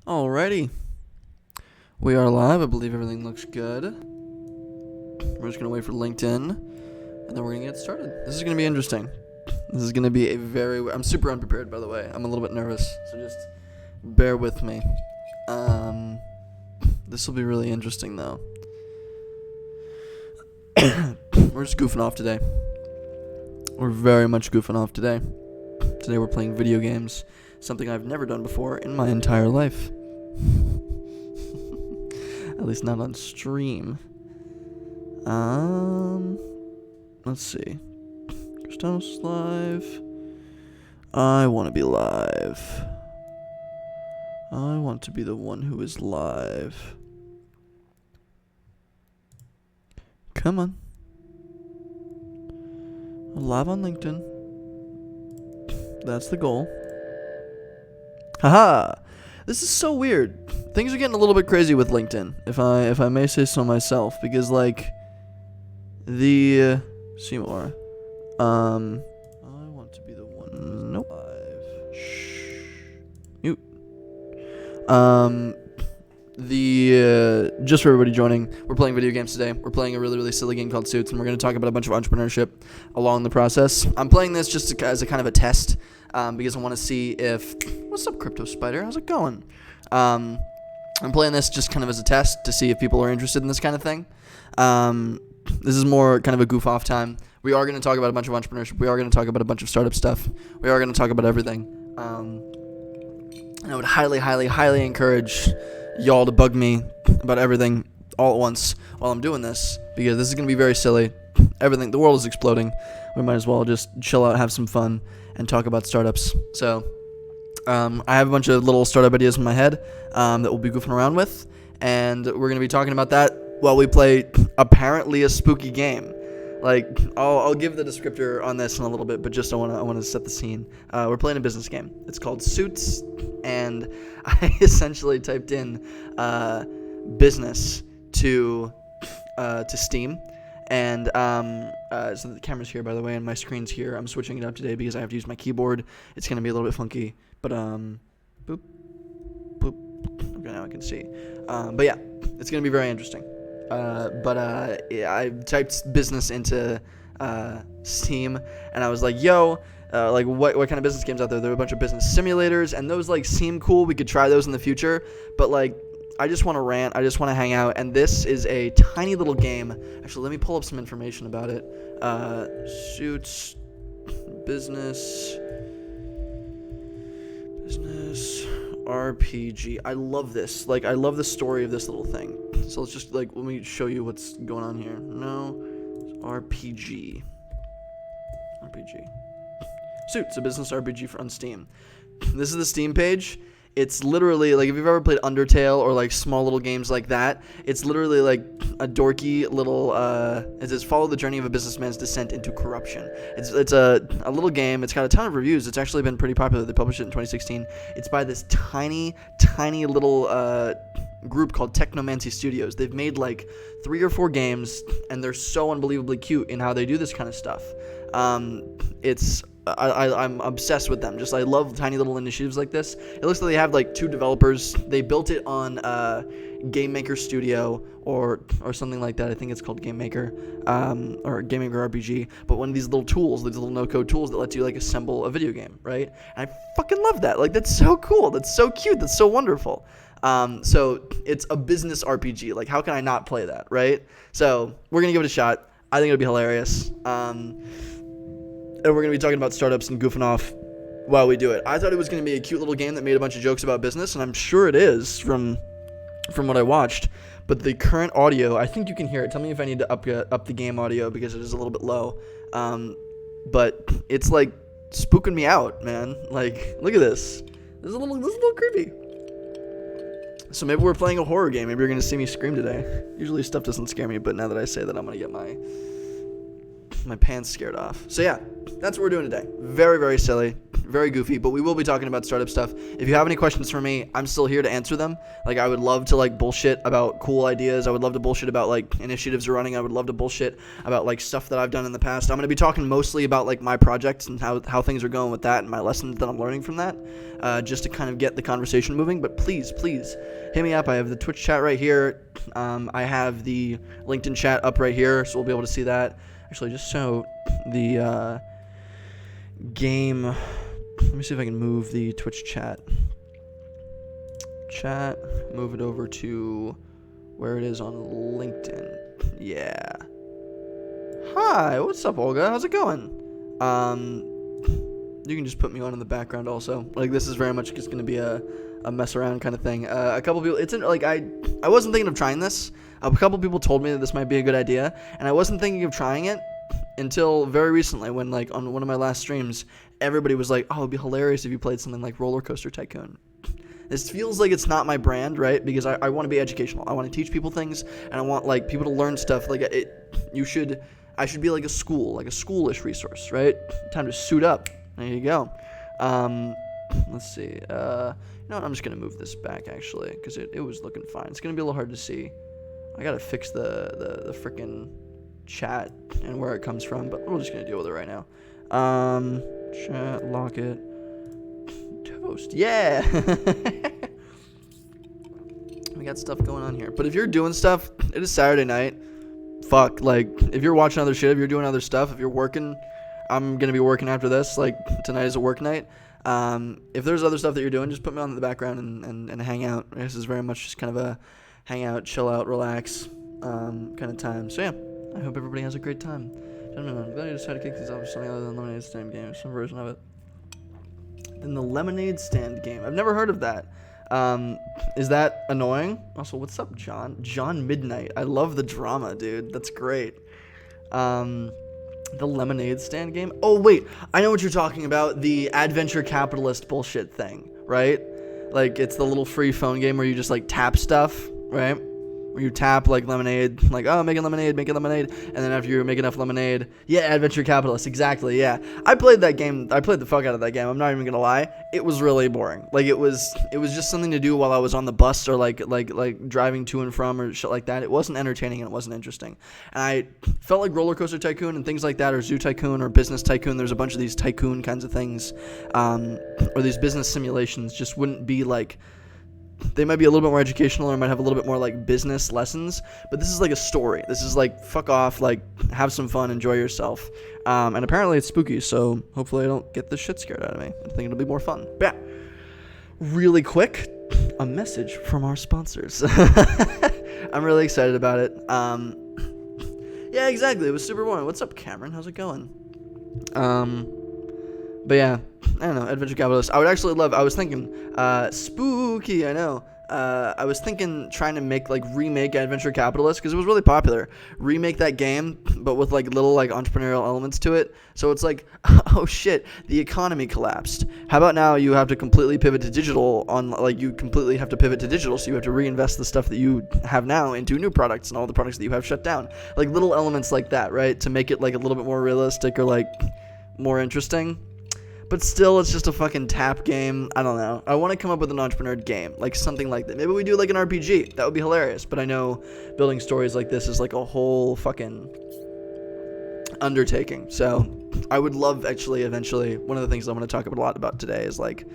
Alrighty. We are live. I believe everything looks good. We're just going to wait for LinkedIn, and then we're going to get started. This is going to be interesting. This is going to be I'm super unprepared, by the way. I'm a little bit nervous, so just bear with me. This will be really interesting, though. We're just goofing off today. We're very much goofing off today. Today we're playing video games, something I've never done before in my entire life. At least not on stream. Let's see. Christos live. I want to be live. I want to be the one who is live. Come on. Live on LinkedIn. That's the goal. Haha! This is so weird. Things are getting a little bit crazy with LinkedIn, if I may say so myself, because the Seymour. I want to be the one. Nope. Shh. Mute. Just for everybody joining, we're playing video games today. We're playing a really, really silly game called Suits, and we're going to talk about a bunch of entrepreneurship along the process. I'm playing this just as a kind of a test, because I want to see if... What's up, Crypto Spider? How's it going? I'm playing this just kind of as a test to see if people are interested in this kind of thing. This is more kind of a goof-off time. We are going to talk about a bunch of entrepreneurship. We are going to talk about a bunch of startup stuff. We are going to talk about everything. And I would highly, highly, highly encourage y'all to bug me about everything all at once while I'm doing this, because this is going to be very silly. The world is exploding. We might as well just chill out, have some fun, and talk about startups. So, I have a bunch of little startup ideas in my head that we'll be goofing around with, and we're going to be talking about that while we play apparently a spooky game. I'll give the descriptor on this in a little bit, but just I want to set the scene. We're playing a business game. It's called Suits, and I essentially typed in business to Steam, and so the camera's here, by the way, and my screen's here. I'm switching it up today because I have to use my keyboard. It's gonna be a little bit funky, but boop, boop. Okay, now I can see. But yeah, it's gonna be very interesting. I typed business into Steam, and I was like, yo, what kind of business games out there? There are a bunch of business simulators, and those seem cool. We could try those in the future, but I just want to rant. I just want to hang out, and this is a tiny little game. Actually, let me pull up some information about it. Suits, business RPG. I love this. I love the story of this little thing. So let's just let me show you what's going on here. No, RPG. Suits, a business RPG on Steam. This is the Steam page. It's literally if you've ever played Undertale or small little games like that, it's literally a dorky little it says follow the journey of a businessman's descent into corruption. It's a little game. It's got a ton of reviews. It's actually been pretty popular. They published it in 2016. It's by this tiny little group called Technomancy Studios. They've made 3 or 4 games, and they're so unbelievably cute in how they do this kind of stuff. I'm obsessed with them. I love tiny little initiatives like this. It looks like they have 2 developers. They built it on Game Maker Studio or something like that. I think it's called Game Maker or Game Maker RPG. But one of these little tools, these little no-code tools that lets you assemble a video game, right? And I fucking love that. That's so cool. That's so cute. That's so wonderful. So it's a business RPG. How can I not play that, right? So we're gonna give it a shot. I think it'll be hilarious. And we're going to be talking about startups and goofing off while we do it. I thought it was going to be a cute little game that made a bunch of jokes about business, and I'm sure it is from what I watched. But the current audio, I think you can hear it. Tell me if I need to up the game audio because it is a little bit low. But it's spooking me out, man. Look at this. This is a little creepy. So maybe we're playing a horror game. Maybe you're going to see me scream today. Usually stuff doesn't scare me, but now that I say that, I'm going to get my pants scared off. So yeah, that's what we're doing today. Very, very silly. very goofy, but we will be talking about startup stuff. If you have any questions for me, I'm still here to answer them. Like, I would love to, like, bullshit about cool ideas. I would love to bullshit about, like, initiatives we're running. I would love to bullshit about, like, stuff that I've done in the past. I'm going to be talking mostly about, like, my projects and how things are going with that and my lessons that I'm learning from that, just to kind of get the conversation moving. But please hit me up. I have the Twitch chat right here. I have the LinkedIn chat up right here, so we'll be able to see that. Actually, just so the game, let me see if I can move the Twitch chat, move it over to where it is on LinkedIn. Yeah. Hi, what's up, Olga? How's it going? You can just put me on in the background also. Like, this is very much just going to be a mess around kind of thing. A couple people, I wasn't thinking of trying this. A couple people told me that this might be a good idea, and I wasn't thinking of trying it until very recently when, like, on one of my last streams, everybody was like, oh, it'd be hilarious if you played something like Roller Coaster Tycoon. This feels like it's not my brand, right? Because I want to be educational. I want to teach people things, and I want, like, people to learn stuff. Like, I should be like a school, like a schoolish resource, right? Time to suit up. There you go. Let's see. You know what? I'm just going to move this back, actually, because it was looking fine. It's going to be a little hard to see. I got to fix the frickin' chat and where it comes from, but we're just going to deal with it right now. Chat, lock it. Toast. Yeah! We got stuff going on here. But if you're doing stuff, it is Saturday night. Fuck, like, if you're watching other shit, if you're doing other stuff, if you're working, I'm going to be working after this. Like, tonight is a work night. If there's other stuff that you're doing, just put me on in the background and hang out. This is very much just kind of a hang out, chill out, relax kind of time. So yeah, I hope everybody has a great time. Gentlemen, I'm glad you decided to kick these off with something other than Lemonade Stand game, some version of it. Then the Lemonade Stand game. I've never heard of that. Is that annoying? Also, what's up, John? John Midnight. I love the drama, dude. That's great. The Lemonade Stand game? Oh, wait. I know what you're talking about. The adventure capitalist bullshit thing, right? Like, it's the little free phone game where you just, like, tap stuff, right? Where you tap, like, lemonade, like, oh, make a lemonade, and then after you make enough lemonade, yeah, adventure capitalist, exactly, yeah. I played that game, I played the fuck out of that game, I'm not even gonna lie. It was really boring. Like, it was just something to do while I was on the bus or, like driving to and from or shit like that. It wasn't entertaining and it wasn't interesting. And I felt like Roller Coaster Tycoon and things like that, or Zoo Tycoon or Business Tycoon, there's a bunch of these tycoon kinds of things, or these business simulations just wouldn't be, like, they might be a little bit more educational or might have a little bit more, like, business lessons, but this is like a story. This is like, fuck off, like, have some fun, enjoy yourself. And apparently it's spooky, so hopefully I don't get the shit scared out of me. I think it'll be more fun. But yeah, really quick, a message from our sponsors. I'm really excited about it. Yeah, exactly. It was super boring. What's up, Cameron? How's it going? But yeah, I don't know, Adventure Capitalist. I was thinking, spooky, I know. I was thinking trying to remake Adventure Capitalist, because it was really popular. Remake that game, but with, like, little, like, entrepreneurial elements to it. So it's like, oh shit, the economy collapsed. How about now you have to completely pivot to digital so you have to reinvest the stuff that you have now into new products and all the products that you have shut down. Like, little elements like that, right? To make it, like, a little bit more realistic or, like, more interesting. But still, it's just a fucking tap game. I don't know. I want to come up with an entrepreneur game, like something like that. Maybe we do like an RPG. That would be hilarious. But I know building stories like this is like a whole fucking undertaking. So I would love, actually, eventually, one of the things I'm going to talk a lot about today is, like,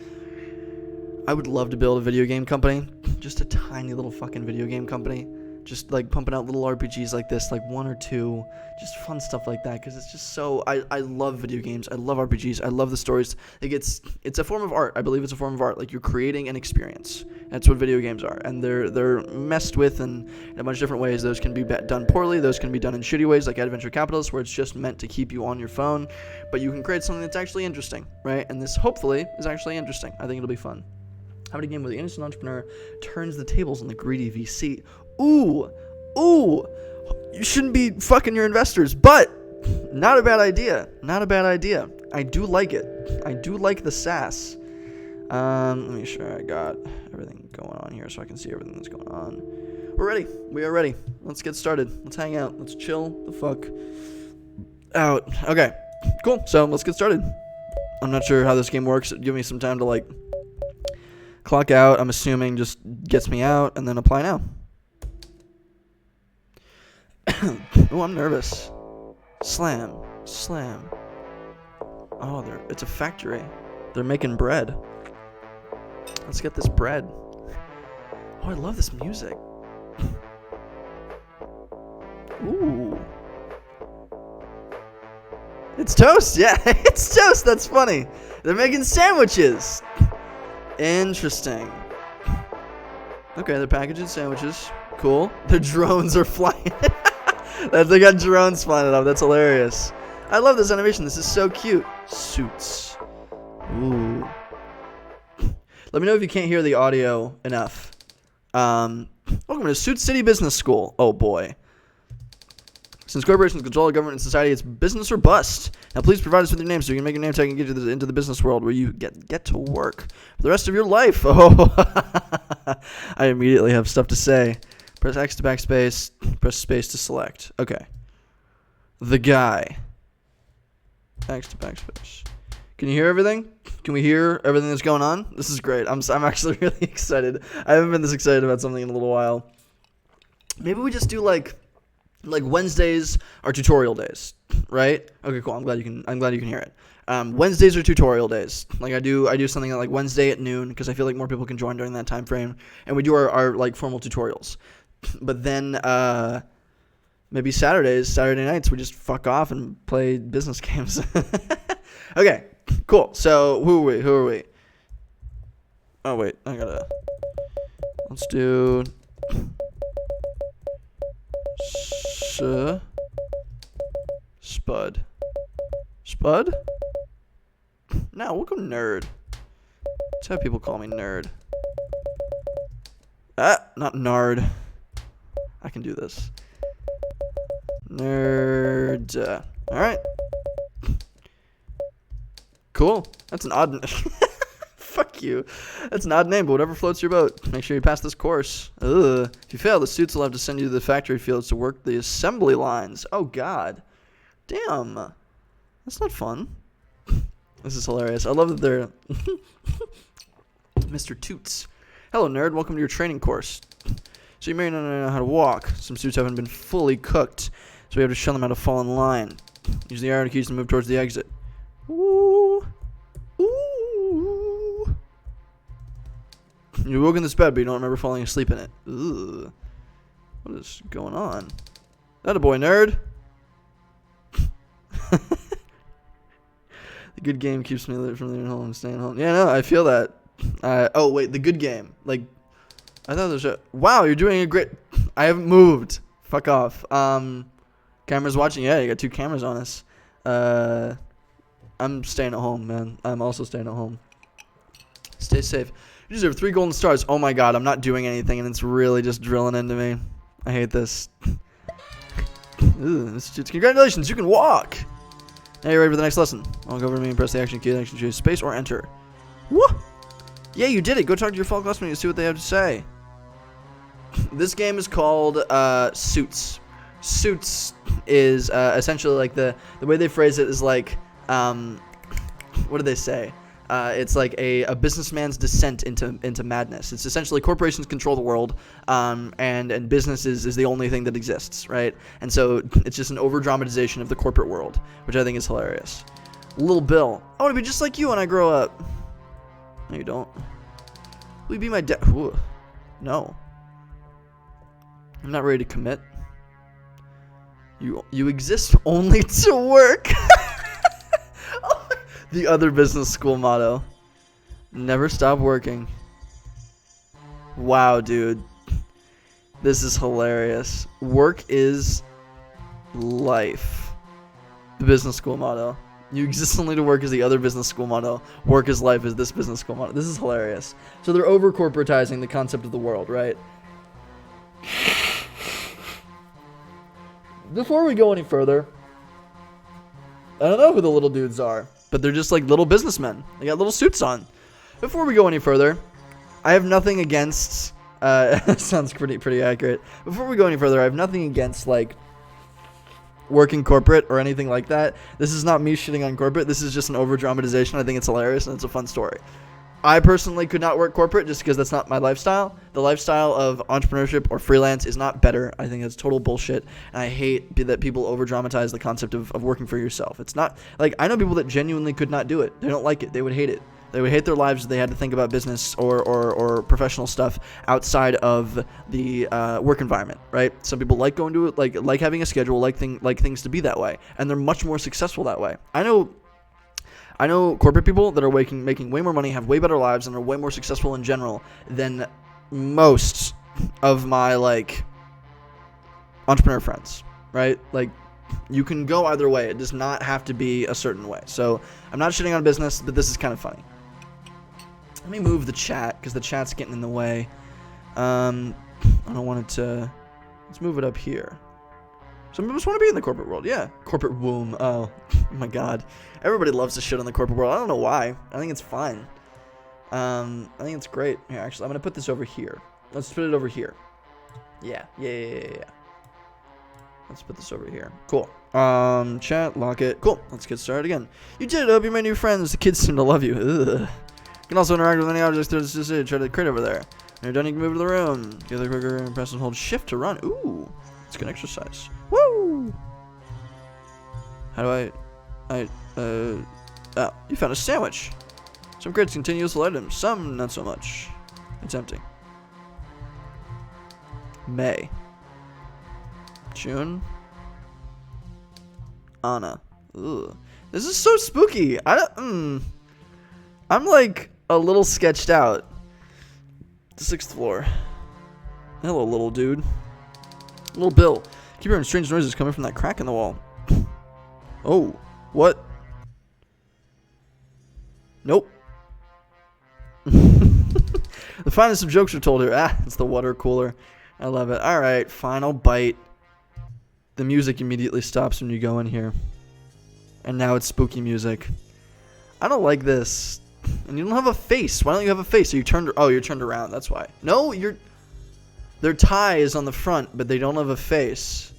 I would love to build a video game company. Just a tiny little fucking video game company. Just, like, pumping out little RPGs like this, like 1 or 2, just fun stuff like that, because it's just so, I love video games, I love RPGs, I love the stories. Like, it's a form of art. I believe it's a form of art. Like, you're creating an experience. That's what video games are, and they're messed with in a bunch of different ways. Those can be done poorly, those can be done in shitty ways, like Adventure Capitalist, where it's just meant to keep you on your phone, but you can create something that's actually interesting, right? And this, hopefully, is actually interesting. I think it'll be fun. How about a game where the innocent entrepreneur turns the tables on the greedy VC? Ooh, you shouldn't be fucking your investors, but not a bad idea. I do like it. I do like the sass. Let me make sure I got everything going on here so I can see everything that's going on. We're ready. We are ready. Let's get started. Let's hang out. Let's chill the fuck out. Okay, cool. So let's get started. I'm not sure how this game works. Give me some time to like clock out. I'm assuming just gets me out and then apply now. Oh, I'm nervous. Slam. Oh, it's a factory. They're making bread. Let's get this bread. Oh, I love this music. Ooh. It's toast. Yeah, it's toast. That's funny. They're making sandwiches. Interesting. Okay, they're packaging sandwiches. Cool. Their drones are flying. They got drones flying it up. That's hilarious. I love this animation. This is so cute. Suits. Ooh. Let me know if you can't hear the audio enough. Welcome to Suit City Business School. Oh boy. Since corporations control the government and society, it's business or bust. Now please provide us with your name so you can make a name tag and get you into the business world where you get to work for the rest of your life. Oh, I immediately have stuff to say. Press X to backspace. Press space to select. Okay. The guy. X to backspace. Can you hear everything? Can we hear everything that's going on? This is great. I'm actually really excited. I haven't been this excited about something in a little while. Maybe we just do like Wednesdays are tutorial days, right? Okay, cool. I'm glad you can hear it. Wednesdays are tutorial days. Like I do something like Wednesday at noon because I feel like more people can join during that time frame, and we do our like formal tutorials. But then maybe Saturday nights we just fuck off and play business games. Okay, cool. So who are we? Oh wait, let's do Spud. No, we'll go nerd. That's how people call me, nerd. Not nard. I can do this. Nerd. All right. Cool. That's an odd. Fuck you. That's an odd name, but whatever floats your boat. Make sure you pass this course. Ugh. If you fail, the suits will have to send you to the factory fields to work the assembly lines. Oh God. Damn. That's not fun. This is hilarious. I love that they're Mr. Toots. Hello, nerd. Welcome to your training course. So you may not know how to walk. Some suits haven't been fully cooked, so we have to show them how to fall in line. Use the arrow keys to move towards the exit. Ooh. Ooh. You woke in this bed, but you don't remember falling asleep in it. Ugh. What is going on? That a boy, nerd. The good game keeps me from leaving home and staying home. Yeah, no, I feel that. Oh, wait, the good game. Like, I thought there was a... Wow, you're doing a great... I haven't moved. Fuck off. Camera's watching. Yeah, you got 2 cameras on us. I'm staying at home, man. I'm also staying at home. Stay safe. You deserve 3 golden stars. Oh my God, I'm not doing anything, and it's really just drilling into me. I hate this. Congratulations, you can walk. Now you're ready for the next lesson. Walk over to me and press the action key. The action choose space or enter. Woo! Yeah, you did it. Go talk to your fellow classmates and see what they have to say. This game is called Suits. Suits is essentially like the way they phrase it is like what do they say? It's like a businessman's descent into madness. It's essentially corporations control the world, and business is the only thing that exists, right? And so it's just an over-dramatization of the corporate world, which I think is hilarious. Little Bill, I want to be just like you when I grow up. No, you don't. Will you be my dad? No. I'm not ready to commit. You exist only to work. The other business school motto. Never stop working. Wow, dude. This is hilarious. Work is life. The business school motto. You exist only to work is the other business school motto. Work is life is this business school motto. This is hilarious. So they're over-corporatizing the concept of the world, right? Before we go any further, I don't know who the little dudes are, but they're just like little businessmen. They got little suits on. Before we go any further, I have nothing against... sounds pretty accurate. Before we go any further, I have nothing against, like, working corporate or anything like that. This is not me shitting on corporate. This is just an over dramatization. I think it's hilarious and it's a fun story. I personally could not work corporate just because that's not my lifestyle. The lifestyle of entrepreneurship or freelance is not better. I think it's total bullshit. And I hate that people over dramatize the concept of working for yourself. It's not like, I know people that genuinely could not do it. They don't like it. They would hate it. They would hate their lives if they had to think about business or professional stuff outside of the work environment, right? Some people like going to it, like having a schedule, like things to be that way, and they're much more successful that way. I know corporate people that are making way more money, have way better lives, and are way more successful in general than most of my entrepreneur friends, right? Like, you can go either way. It does not have to be a certain way. So I'm not shitting on business, but this is kind of funny. Let me move the chat because the chat's getting in the way. I don't want it to. Let's move it up here. Some people just want to be in the corporate world. Yeah, corporate womb. Oh my god, everybody loves to shit on the corporate world. I don't know why. I think it's fine. I think it's great. Here, actually, I'm gonna put this over here. Let's put it over here. Yeah. Let's put this over here. Cool. Chat, lock it. Cool. Let's get started again. You did it. I hope you made new friends. The kids seem to love you. Ugh. You can also interact with any objects there's just try to crate over there. When you're done, you can move to the room. Get the quicker and press and hold shift to run. Ooh. It's good exercise. Woo! How do oh, you found a sandwich. Some crates contain useful items. Some not so much. It's empty. May. June. Anna. Ugh. This is so spooky. I'm like a little sketched out. The 6th floor. Hello, little dude. Little Bill. Keep hearing strange noises coming from that crack in the wall. Oh, what? Nope. The finest of jokes are told here. Ah, it's the water cooler. I love it. All right, final bite. The music immediately stops when you go in here. And now it's spooky music. I don't like this. And you don't have a face. Why don't you have a face? Are you turned? Oh, you're turned around. That's why. No, their tie is on the front, but they don't have a face.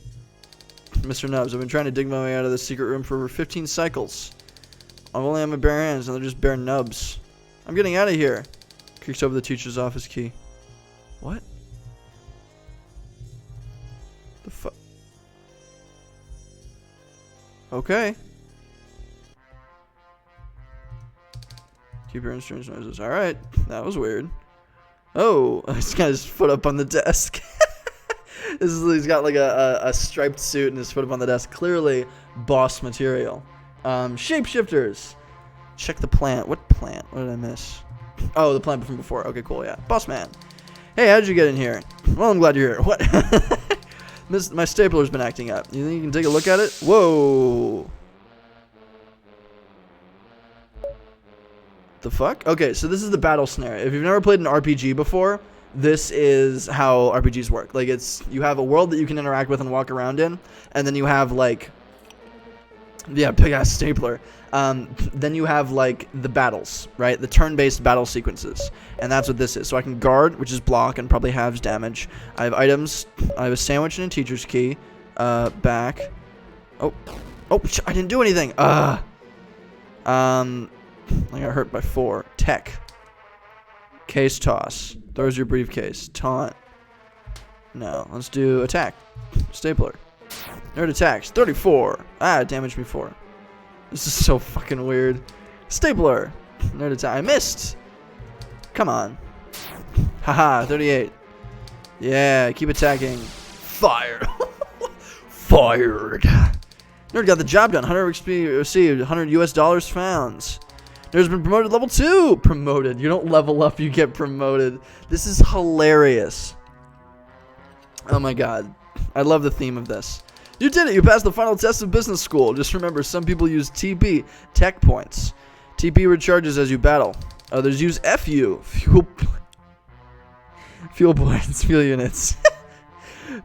Mr. Nubs, I've been trying to dig my way out of this secret room for over 15 cycles. I'm only on my bare hands, and they're just bare nubs. I'm getting out of here. Creaks over the teacher's office key. What? The fuck? Okay. Keep hearing strange noises. Alright. That was weird. Oh, he's got his foot up on the desk. He's got like a striped suit and his foot up on the desk. Clearly boss material. Shapeshifters. Check the plant. What plant? What did I miss? Oh, the plant from before. Okay, cool, yeah. Boss man. Hey, how'd you get in here? Well, I'm glad you're here. What? My stapler's been acting up. You think you can take a look at it? Whoa. The fuck? Okay, so this is the battle scenario. If you've never played an RPG before, this is how RPGs work. Like, you have a world that you can interact with and walk around in, and then you have like, yeah, big ass stapler. Then you have like the battles, right? The turn-based battle sequences, and that's what this is. So I can guard, which is block and probably halves damage. I have items. I have a sandwich and a teacher's key. Back. Oh, I didn't do anything. I got hurt by 4. Tech. Case toss. Throws your briefcase. Taunt. No. Let's do attack. Stapler. Nerd attacks. 34. Ah, it damaged me 4. This is so fucking weird. Stapler. Nerd attack. I missed. Come on. Haha. 38. Yeah. Keep attacking. Fire. Fired. Nerd got the job done. 100 XP received. $100 found. Nerd's been promoted to level 2. Promoted. You don't level up, you get promoted. This is hilarious. Oh my god. I love the theme of this. You did it. You passed the final test of business school. Just remember, some people use TP, tech points. TP recharges as you battle. Others use FU, fuel points, fuel units.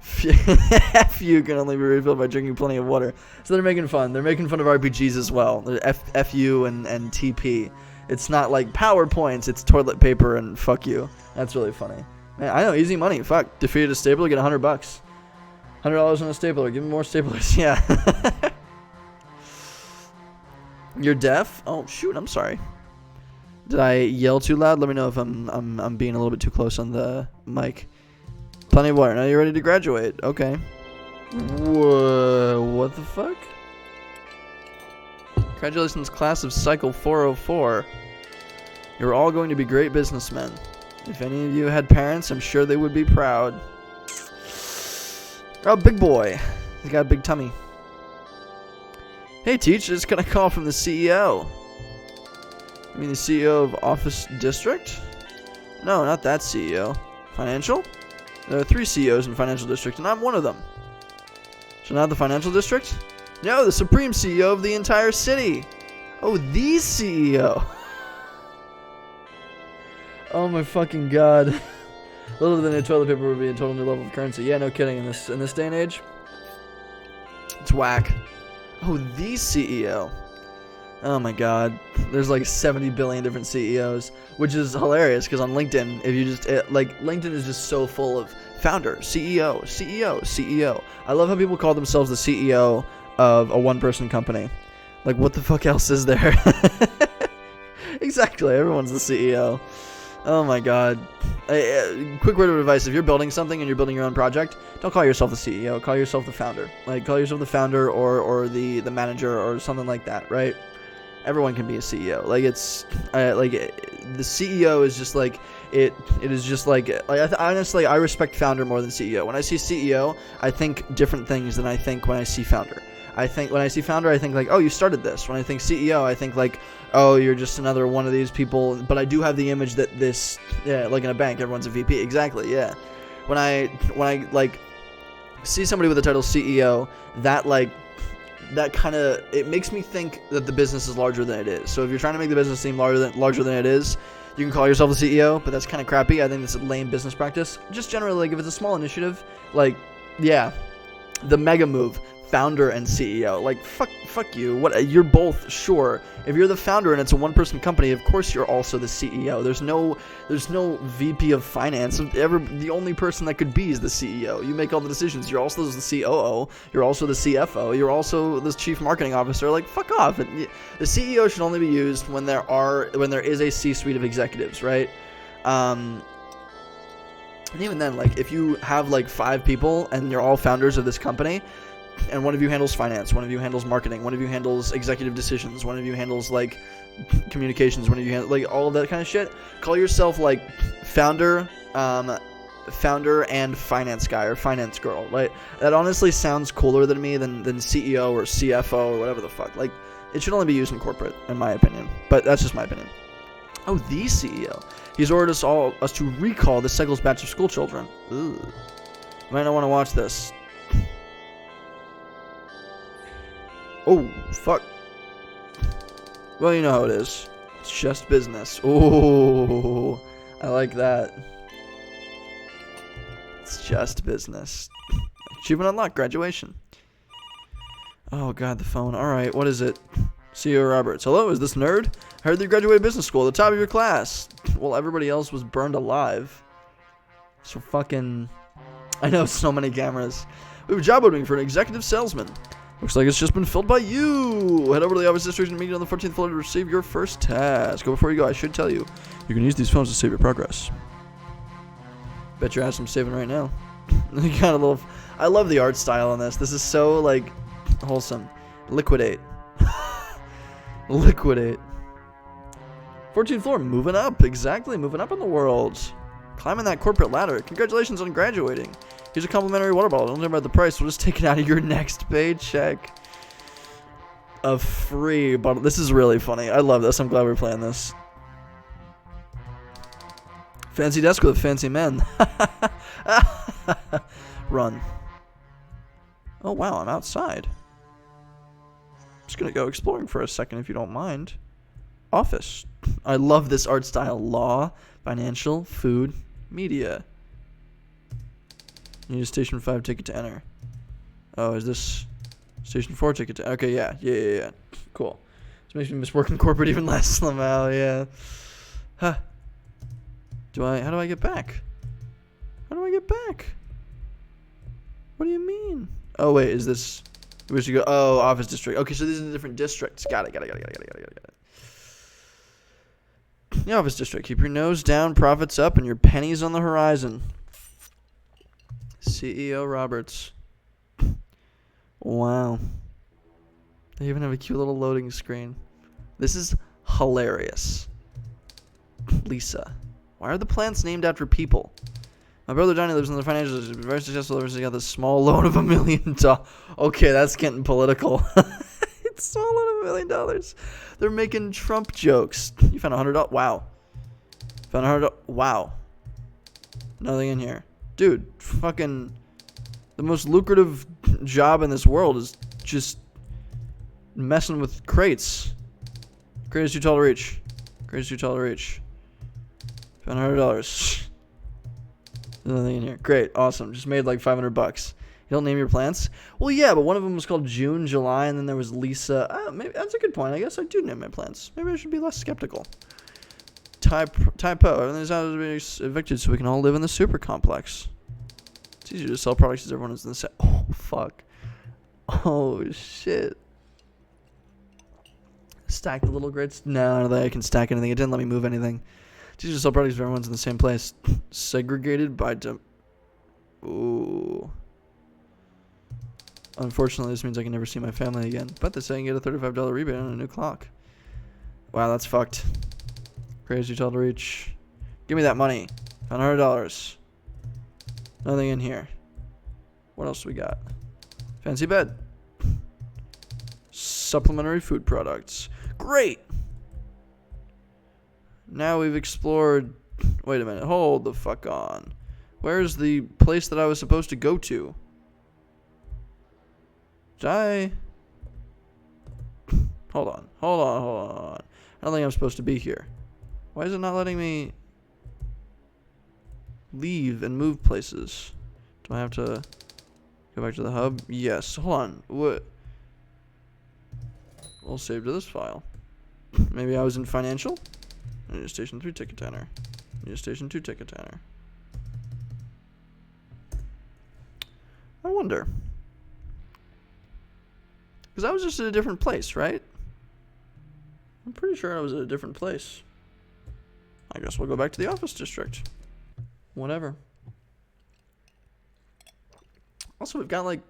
FU can only be refilled by drinking plenty of water. So they're making fun. They're making fun of RPGs as well. FU and TP. It's not like PowerPoints. It's toilet paper and fuck you. That's really funny. Man, I know, easy money. Fuck. Defeated a stapler, get $100. $100 on a stapler. Give me more staplers. Yeah. You're deaf? Oh shoot, I'm sorry. Did I yell too loud? Let me know if I'm being a little bit too close on the mic. Plenty of water. Now you're ready to graduate. Okay. Whoa, what the fuck? Congratulations, class of Cycle 404. You're all going to be great businessmen. If any of you had parents, I'm sure they would be proud. Oh, big boy. He's got a big tummy. Hey, teacher, just got a call from the CEO. You mean the CEO of Office District? No, not that CEO. Financial? There are 3 CEOs in Financial District, and I'm one of them. So not the Financial District? No, the Supreme CEO of the entire city. Oh, the CEO. Oh my fucking god. Little than a toilet paper would be a total new level of currency. Yeah, no kidding. In this day and age, it's whack. Oh, the CEO. Oh my god. There's like 70 billion different CEOs, which is hilarious because on LinkedIn, if you just LinkedIn is just so full of founder, CEO, CEO, CEO. I love how people call themselves the CEO of a one-person company. Like, what the fuck else is there? Exactly. Everyone's the CEO. Oh my god. Quick word of advice: if you're building something and you're building your own project, don't call yourself the CEO. Call yourself the founder. Like, call yourself the founder or the manager or something like that, right? Everyone can be a CEO. Like, it's the CEO is just like it is just like honestly, I respect founder more than CEO. When I see CEO, I think different things than I think when I see founder. When I see founder, I think like, oh, you started this. When I think CEO, I think like, oh, you're just another one of these people. But I do have the image that this, yeah, like in a bank, everyone's a VP. Exactly, yeah. When I like see somebody with the title CEO, that kind of, it makes me think that the business is larger than it is. So if you're trying to make the business seem larger than it is, you can call yourself the CEO, but that's kind of crappy. I think that's a lame business practice. Just generally, like, if it's a small initiative, like, yeah, the mega move. Founder and CEO, like fuck you. What, you're both, sure. If you're the founder and it's a one-person company, of course you're also the CEO. There's no VP of finance. The only person that could be is the CEO. You make all the decisions. You're also the COO. You're also the CFO. You're also the chief marketing officer. Like, fuck off. The CEO should only be used when there is a C-suite of executives, right? And even then, like, if you have like 5 people and you're all founders of this company, and one of you handles finance, one of you handles marketing, one of you handles executive decisions, one of you handles like communications, one of you handles like all of that kind of shit, call yourself like founder and finance guy or finance girl. Like, that honestly sounds cooler than me than CEO or CFO or whatever the fuck. Like, it should only be used in corporate, in my opinion. But that's just my opinion. Oh, the CEO. He's ordered us to recall the Seggles batch of school children. Ooh. You might not want to watch this. Oh, fuck. Well, you know how it is. It's just business. Oh, I like that. It's just business. Achievement unlocked. Graduation. Oh, God, the phone. All right, what is it? CEO Roberts. Hello, is this nerd? I heard that you graduated business school at the top of your class. Well, everybody else was burned alive. So fucking... I know, so many cameras. We have a job opening for an executive salesman. Looks like it's just been filled by you. Head over to the office district meeting on the 14th floor to receive your first task. Before you go, I should tell you, you can use these phones to save your progress. Bet your ass I'm saving right now. I love the art style on this. This is so, like, wholesome. Liquidate. Liquidate. 14th floor, moving up. Exactly, moving up in the world. Climbing that corporate ladder. Congratulations on graduating. Here's a complimentary water bottle. Don't worry about the price. We'll just take it out of your next paycheck. A free bottle. This is really funny. I love this. I'm glad we're playing this. Fancy desk with a fancy man. Run. Oh, wow. I'm outside. I'm just going to go exploring for a second if you don't mind. Office. I love this art style. Law, financial, food, media. You need a station 5 ticket to enter. Oh, is this station 4 ticket to... Okay, yeah. Cool. This makes me miss working corporate even less somehow, yeah. Huh. How do I get back? How do I get back? What do you mean? Oh, wait, is this... We should go... Oh, office district. Okay, so these are the different districts. Got it. The office district. Keep your nose down, profits up, and your pennies on the horizon. CEO Roberts. Wow. They even have a cute little loading screen. This is hilarious. Lisa. Why are the plants named after people? My brother Johnny lives in the financial district. Very successful. He got this small loan of $1 million. Okay, that's getting political. It's small loan of $1 million. They're making Trump jokes. You found $100. Wow. Found $100. Wow. Nothing in here. Dude, fucking the most lucrative job in this world is just messing with crates. Crate is too tall to reach. Crate is too tall to reach. Found $100. Nothing in here. Great. Awesome. Just made like $500. You don't name your plants? Well, yeah, but one of them was called June, July, and then there was Lisa. Maybe that's a good point. I guess I do name my plants. Maybe I should be less skeptical. Typo. Everything's out to be evicted so we can all live in the super complex. It's easier to sell products as everyone is in the set. Oh, fuck. Oh, shit. Stack the little grids? No, I don't think I can stack anything. It didn't let me move anything. It's easier to sell products if everyone's in the same place. Segregated by... Ooh. Unfortunately, this means I can never see my family again. But they say I can get a $35 rebate on a new clock. Wow, that's fucked. Crazy tall to reach. Give me that money. Found $100. Nothing in here. What else we got? Fancy bed. Supplementary food products. Great! Now we've explored... Wait a minute. Hold the fuck on. Where's the place that I was supposed to go to? Did I... Hold on. I don't think I'm supposed to be here. Why is it not letting me leave and move places? Do I have to go back to the hub? Yes. Hold on. What? We'll save to this file. Maybe I was in financial? I need a station 3 ticket tanner. I need a station 2 ticket tanner. I wonder. Because I was just at a different place, right? I'm pretty sure I was at a different place. I guess we'll go back to the office district. Whatever. Also, we've got like...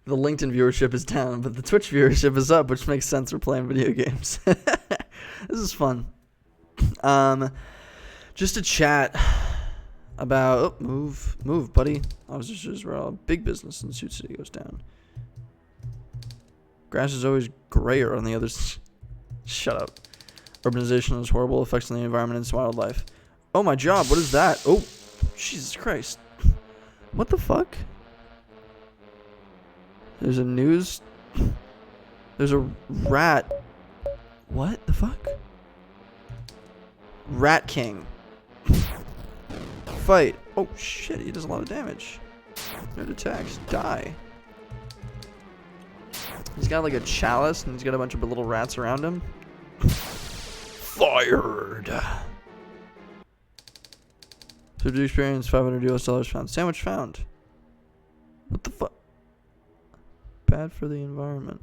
The LinkedIn viewership is down, but the Twitch viewership is up, which makes sense for playing video games. This is fun. Just to chat about... Oh, move, buddy. I was just big business in Suit City goes down. Grass is always grayer on the others. Shut up. Urbanization has horrible effects on the environment and wildlife. Oh, my job. What is that? Oh, Jesus Christ. What the fuck? There's a news... There's a rat... What the fuck? Rat King. Fight. Oh, shit. He does a lot of damage. Nerd attacks. Die. He's got like a chalice and he's got a bunch of little rats around him. Fired. So to experience $500 found. Sandwich found. What the fuck? Bad for the environment.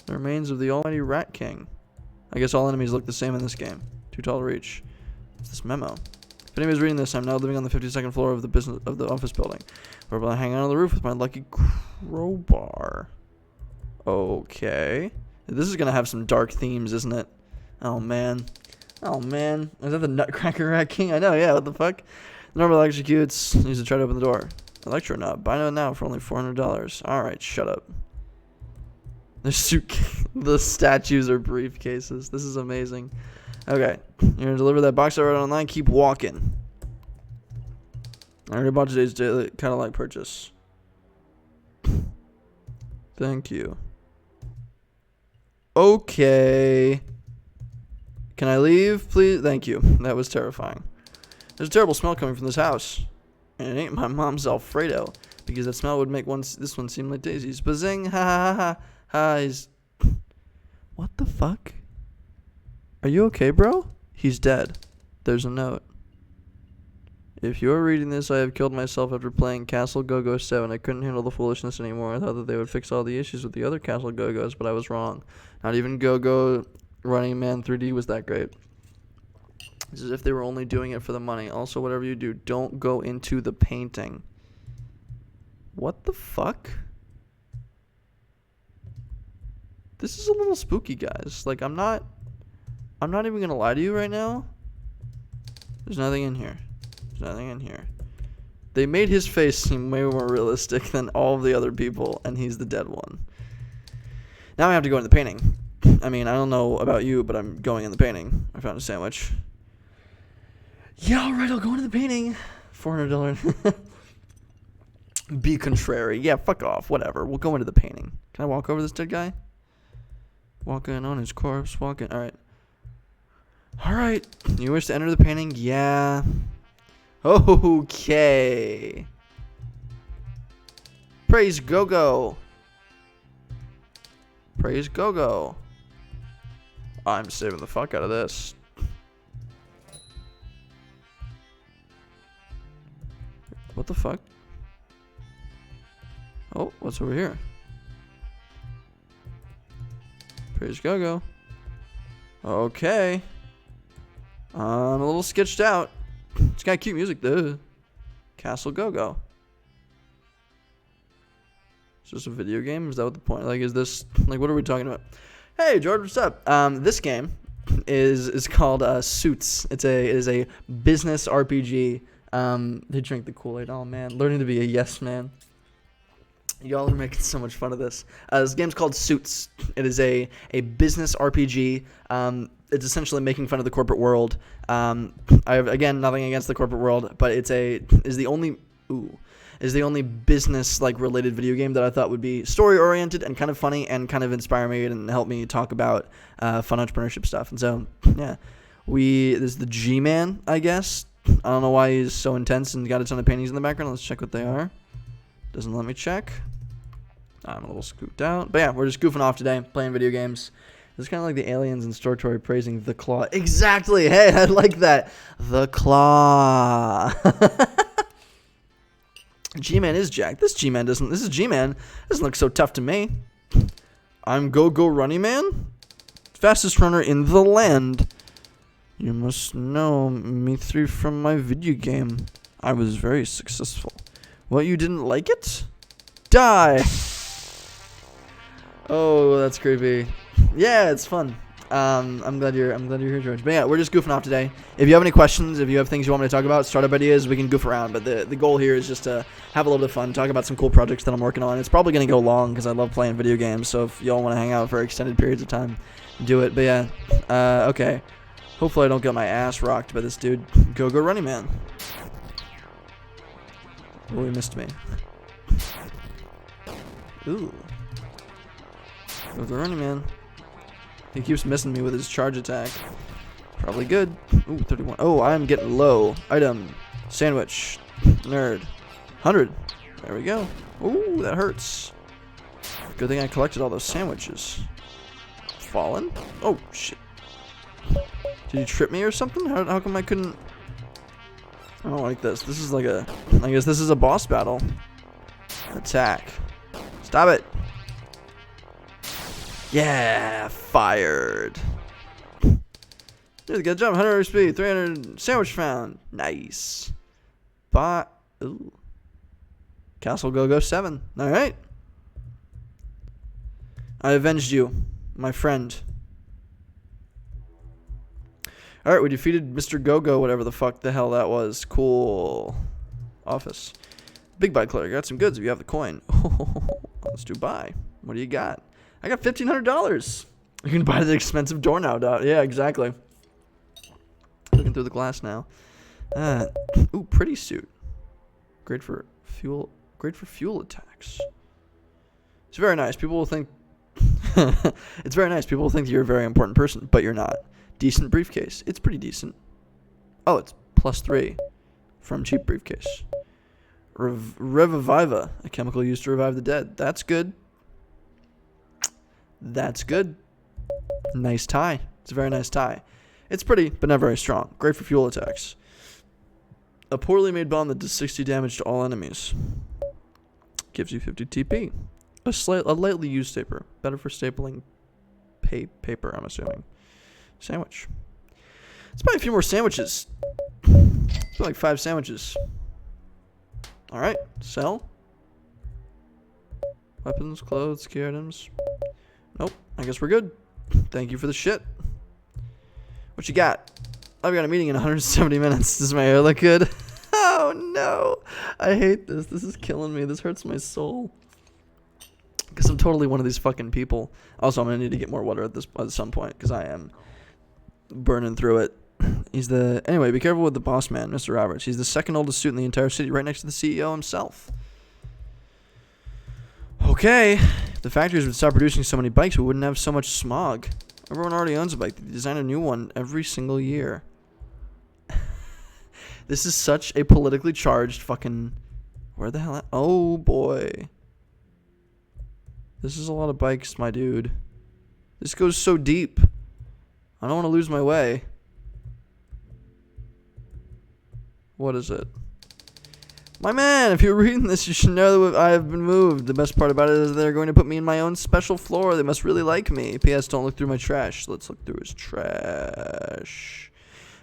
The remains of the almighty Rat King. I guess all enemies look the same in this game. Too tall to reach. What's this memo? If anybody's reading this, I'm now living on the 52nd floor of the office building. Where I'll hang out on the roof with my lucky crowbar. Okay. This is gonna have some dark themes, isn't it? Oh man. Oh man. Is that the Nutcracker Rat King? I know, yeah, what the fuck? The normal executes. Needs to try to open the door. Electro nut. Buy it now for only $400. Alright, shut up. The statues are briefcases. This is amazing. Okay. You're gonna deliver that box I wrote online. Keep walking. I already bought today's daily Cadillac purchase. Thank you. Okay. Can I leave, please? Thank you. That was terrifying. There's a terrible smell coming from this house. And it ain't my mom's Alfredo. Because that smell would make this one seem like Daisy's. Bazing, ha ha ha ha. He's... What the fuck? Are you okay, bro? He's dead. There's a note. If you are reading this, I have killed myself after playing Castle Go-Go 7. I couldn't handle the foolishness anymore. I thought that they would fix all the issues with the other Castle Go-Go's, but I was wrong. Not even Go-Go Running Man 3D was that great. It's as if they were only doing it for the money. Also, whatever you do, don't go into the painting. What the fuck? This is a little spooky, guys. Like, I'm not even gonna lie to you right now. There's nothing in here. There's nothing in here. They made his face seem way more realistic than all of the other people, and he's the dead one. Now I have to go into the painting. I mean, I don't know about you, but I'm going in the painting. I found a sandwich. Yeah, alright, I'll go into the painting. $400. Be contrary. Yeah, fuck off. Whatever. We'll go into the painting. Can I walk over this dead guy? Walking on his corpse. Walking. Alright. Alright. You wish to enter the painting? Yeah. Okay. Praise Go-Go. Praise Go-Go. I'm saving the fuck out of this. What the fuck? Oh, what's over here? Praise Go-Go. Okay. I'm a little sketched out. It's got cute music though. Castle Go-Go. Is this a video game? Is that what the point? Like, is this like what are we talking about? Hey, George, what's up? This game is called Suits. It is a business RPG. They drink the Kool-Aid. Oh man, learning to be a yes man. Y'all are making so much fun of this. This game's called Suits. It is a business RPG. It's essentially making fun of the corporate world. I have, again, nothing against the corporate world, but is the only business like related video game that I thought would be story oriented and kind of funny and kind of inspire me and help me talk about fun entrepreneurship stuff. And so yeah, this is the G-Man, I guess. I don't know why he's so intense and got a ton of paintings in the background. Let's check what they are. Doesn't let me check. I'm a little scooped out. But yeah, we're just goofing off today, playing video games. It's kind of like the aliens in Star Tour praising the claw. Exactly. Hey, I like that. The claw. G-Man is jacked. This is G-Man doesn't look so tough to me. I'm Go-Go Running Man. Fastest runner in the land. You must know me through from my video game. I was very successful. What, you didn't like it? Die! Oh, that's creepy. Yeah, it's fun. I'm glad you're here, George. But yeah, we're just goofing off today. If you have any questions, if you have things you want me to talk about, startup ideas, we can goof around. But the goal here is just to have a little bit of fun, talk about some cool projects that I'm working on. It's probably going to go long because I love playing video games. So if y'all want to hang out for extended periods of time, do it. But yeah, okay. Hopefully I don't get my ass rocked by this dude. Go-Go Running Man. Oh, he missed me. Ooh. Go-Go Running Man. He keeps missing me with his charge attack. Probably good. Ooh, 31. Oh, I'm getting low. Item. Sandwich. Nerd. 100. There we go. Ooh, that hurts. Good thing I collected all those sandwiches. Fallen? Oh, shit. Did you trip me or something? How come I couldn't... I don't like this. This is like a... I guess this is a boss battle. Attack. Stop it. Yeah, fired. Dude, good job. 100 speed, 300 sandwich found. Nice. Ooh. Castle Go-Go 7. All right. I avenged you, my friend. All right, we defeated Mr. Go-Go, whatever the fuck the hell that was. Cool. Office. Big buy clerk. Got some goods if you have the coin. Let's do buy. What do you got? I got $1,500. You can buy the expensive door now. Yeah, exactly. Looking through the glass now. Ooh, pretty suit. Great for fuel. Great for fuel attacks. It's very nice. People will think. It's very nice. People will think you're a very important person, but you're not. Decent briefcase. It's pretty decent. Oh, it's +3 from cheap briefcase. Reviva, a chemical used to revive the dead. That's good. That's good. Nice tie. It's a very nice tie. It's pretty, but not very strong. Great for fuel attacks. A poorly made bomb that does 60 damage to all enemies. Gives you 50 TP. A lightly used stapler. Better for stapling paper, I'm assuming. Sandwich. Let's buy a few more sandwiches. Let's buy like 5 sandwiches. Alright, sell. Weapons, clothes, key items. Nope, I guess we're good. Thank you for the shit. What you got? I've got a meeting in 170 minutes. Does my hair look good? Oh no. I hate this. This is killing me. This hurts my soul. Because I'm totally one of these fucking people. Also, I'm going to need to get more water at some point. Because I am burning through it. Anyway, be careful with the boss man, Mr. Roberts. He's the second oldest suit in the entire city, right next to the CEO himself. Okay. If the factories would stop producing so many bikes, we wouldn't have so much smog. Everyone already owns a bike. They design a new one every single year. This is such a politically charged fucking... Where the hell... Oh, boy. This is a lot of bikes, my dude. This goes so deep. I don't want to lose my way. What is it? My man, if you're reading this, you should know that I have been moved. The best part about it is they're going to put me in my own special floor. They must really like me. P.S. Don't look through my trash. Let's look through his trash.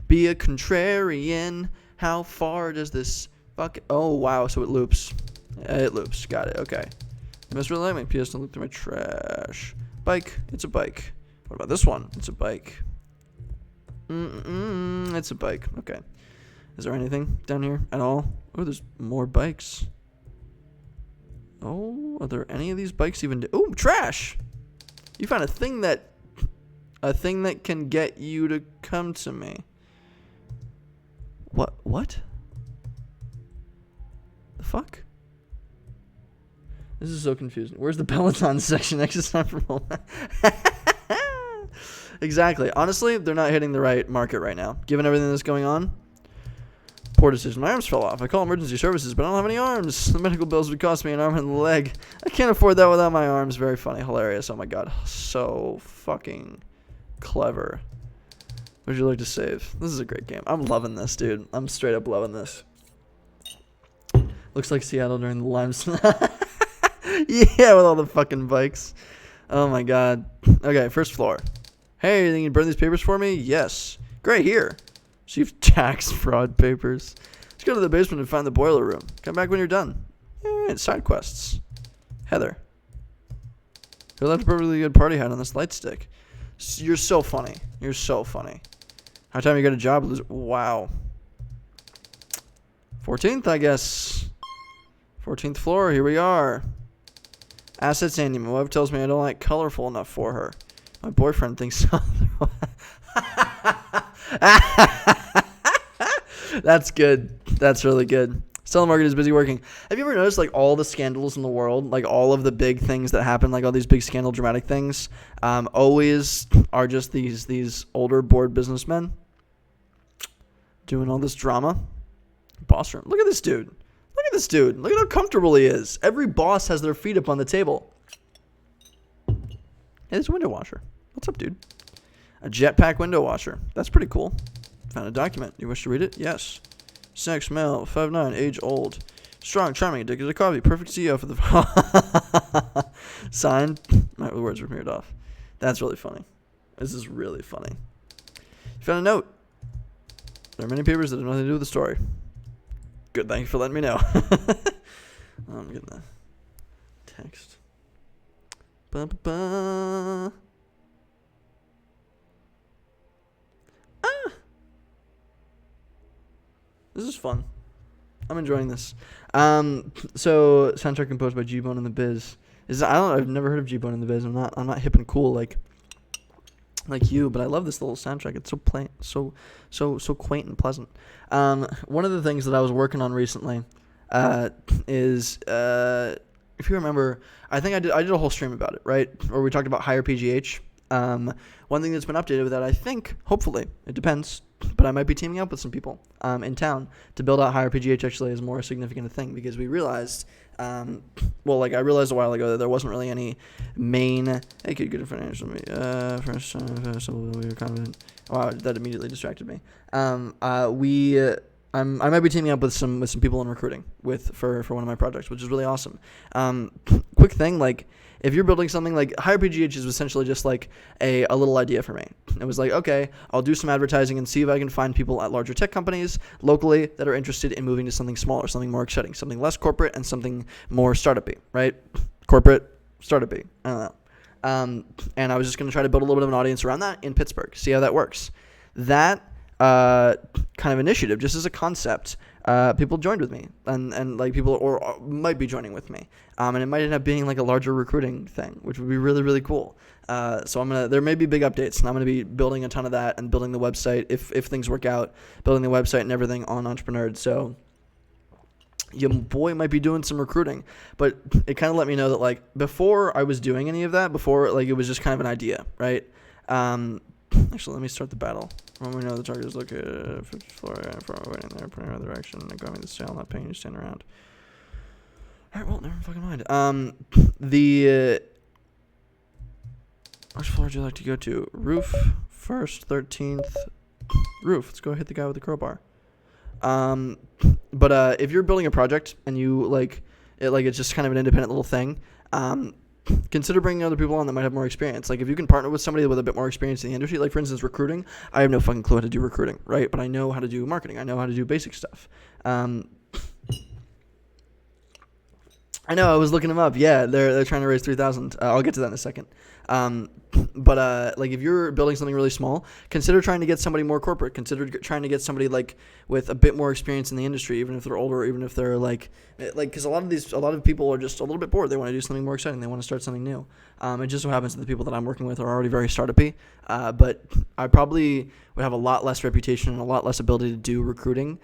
Be a contrarian. How far does this fuck... Oh, wow. So it loops. It loops. Got it. Okay. They must really like me. P.S. Don't look through my trash. Bike. It's a bike. What about this one? It's a bike. It's a bike. Okay. Is there anything down here at all? Oh, there's more bikes. Oh, are there any of these bikes even... Oh, trash! You found a thing that can get you to come to me. What? The fuck? This is so confusing. Where's the Peloton section? Extra time for moment. Exactly. Honestly, they're not hitting the right market right now. Given everything that's going on. Poor decision. My arms fell off. I call emergency services, but I don't have any arms. The medical bills would cost me an arm and a leg. I can't afford that without my arms. Very funny. Hilarious. Oh my god. So fucking clever. What would you like to save? This is a great game. I'm loving this, dude. I'm straight up loving this. Looks like Seattle during the limestone. Yeah, with all the fucking bikes. Oh my god. Okay, first floor. Hey, you think you can burn these papers for me? Yes. Great, here. Chief tax fraud papers. Let's go to the basement and find the boiler room. Come back when you're done. Alright, side quests. Heather. Who left a perfectly good party hat on this light stick? You're so funny. You're so funny. How time you got a job? Wow. 14th, I guess. 14th floor, here we are. Assets Andy. My wife tells me I don't like colorful enough for her. My boyfriend thinks so. That's good. That's really good. Telemarketer is busy working. Have you ever noticed like all the scandals in the world, like all of the big things that happen, like all these big scandal dramatic things, always are just these older bored businessmen doing all this drama. Boss room. Look at this dude. Look at this dude. Look at how comfortable he is. Every boss has their feet up on the table. Hey, there's a window washer. What's up, dude? A jetpack window washer. That's pretty cool. Found a document. You wish to read it? Yes. Sex, male, 5'9", age old. Strong, charming, addicted to coffee. Perfect CEO for the... Signed. My words were mirrored off. That's really funny. This is really funny. You found a note. There are many papers that have nothing to do with the story. Good, thank you for letting me know. I'm getting the text. Ba-ba-ba. This is fun. I'm enjoying this. So soundtrack composed by G-Bone and the Biz. I've never heard of G-Bone and the Biz. I'm not hip and cool like you, but I love this little soundtrack. It's so plain, so quaint and pleasant. One of the things that I was working on recently is if you remember, I think I did a whole stream about it, right? Where we talked about higher PGH. One thing that's been updated with that, I think, hopefully, it depends, but I might be teaming up with some people in town to build out higher PGH actually as more significant a thing, because we realized, I realized a while ago that there wasn't really any main, hey kid, good financial, first time, so we were confident. Wow, that immediately distracted me. We I might be teaming up with some people in recruiting for one of my projects, which is really awesome. Quick thing, like if you're building something like Hire PGH is essentially just like a little idea for me. It was like, okay, I'll do some advertising and see if I can find people at larger tech companies locally that are interested in moving to something smaller, something more exciting, something less corporate and something more startup-y, right? Corporate, startup-y, I don't know. And I was just going to try to build a little bit of an audience around that in Pittsburgh, see how that works. That kind of initiative, just as a concept, people joined with me, and like people or might be joining with me, and it might end up being like a larger recruiting thing, which would be really, really cool. So there may be big updates, and I'm gonna be building a ton of that and building the website if things work out, building the website and everything on Entrepreneur. So your boy might be doing some recruiting, but it kind of let me know that like before I was doing any of that, before like it was just kind of an idea, right? Actually, let me start the battle. When we know the target is located 50 floor and from waiting there, putting in the direction, and going to the sale, not paying you to stand around. Alright, well, never fucking mind. Which floor would you like to go to? Roof, first, 13th. Roof. Let's go hit the guy with the crowbar. But if you're building a project and you it's just kind of an independent little thing, consider bringing other people on that might have more experience. Like if you can partner with somebody with a bit more experience in the industry, like for instance recruiting, I have no fucking clue how to do recruiting, right? But I know how to do marketing. I know how to do basic stuff. I know, I was looking them up. Yeah, they're trying to raise 3,000. I'll get to that in a second. But like if you're building something really small, consider trying to get somebody more corporate. Consider trying to get somebody like with a bit more experience in the industry, even if they're older, or even if they're like because a lot of people are just a little bit bored. They want to do something more exciting. They want to start something new. It just so happens that the people that I'm working with are already very startup-y. But I probably would have a lot less reputation and a lot less ability to do recruiting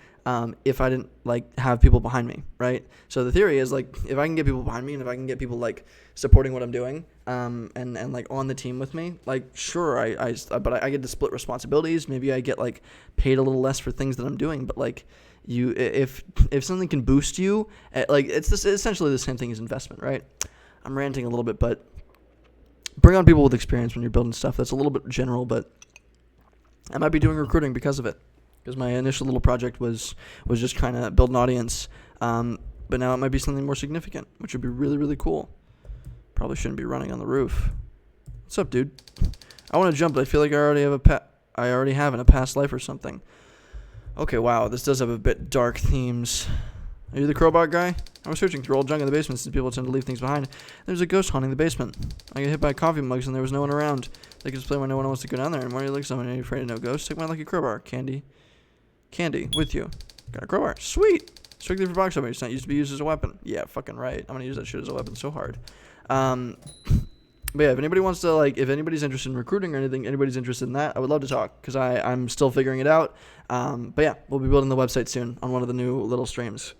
if I didn't like have people behind me, right? So the theory is like if I can get people behind me and if I can get people like supporting what I'm doing and like on the team with me, like sure but I get to split responsibilities. Maybe I get like paid a little less for things that I'm doing, but like if something can boost you, like it's essentially the same thing as investment, right? I'm ranting a little bit, but bring on people with experience when you're building stuff. That's a little bit general, but I might be doing recruiting because of it. Because my initial little project was just trying to build an audience, but now it might be something more significant, which would be really, really cool. Probably shouldn't be running on the roof. What's up, dude? I want to jump, but I feel like I already have in a past life or something. Okay, wow, this does have a bit dark themes. Are you the crowbar guy? I was searching through old junk in the basement since people tend to leave things behind. There's a ghost haunting the basement. I got hit by coffee mugs and there was no one around. They could explain why no one wants to go down there. And why are you like someone? Are you afraid of no ghosts? Take my lucky crowbar. Candy, with you. Got a crowbar. Sweet. Strictly for box opening. It's not used to be used as a weapon. Yeah, fucking right. I'm gonna use that shit as a weapon so hard. But yeah, if anybody wants to if anybody's interested in recruiting or anything, anybody's interested in that, I would love to talk because I'm still figuring it out. But yeah, we'll be building the website soon on one of the new little streams.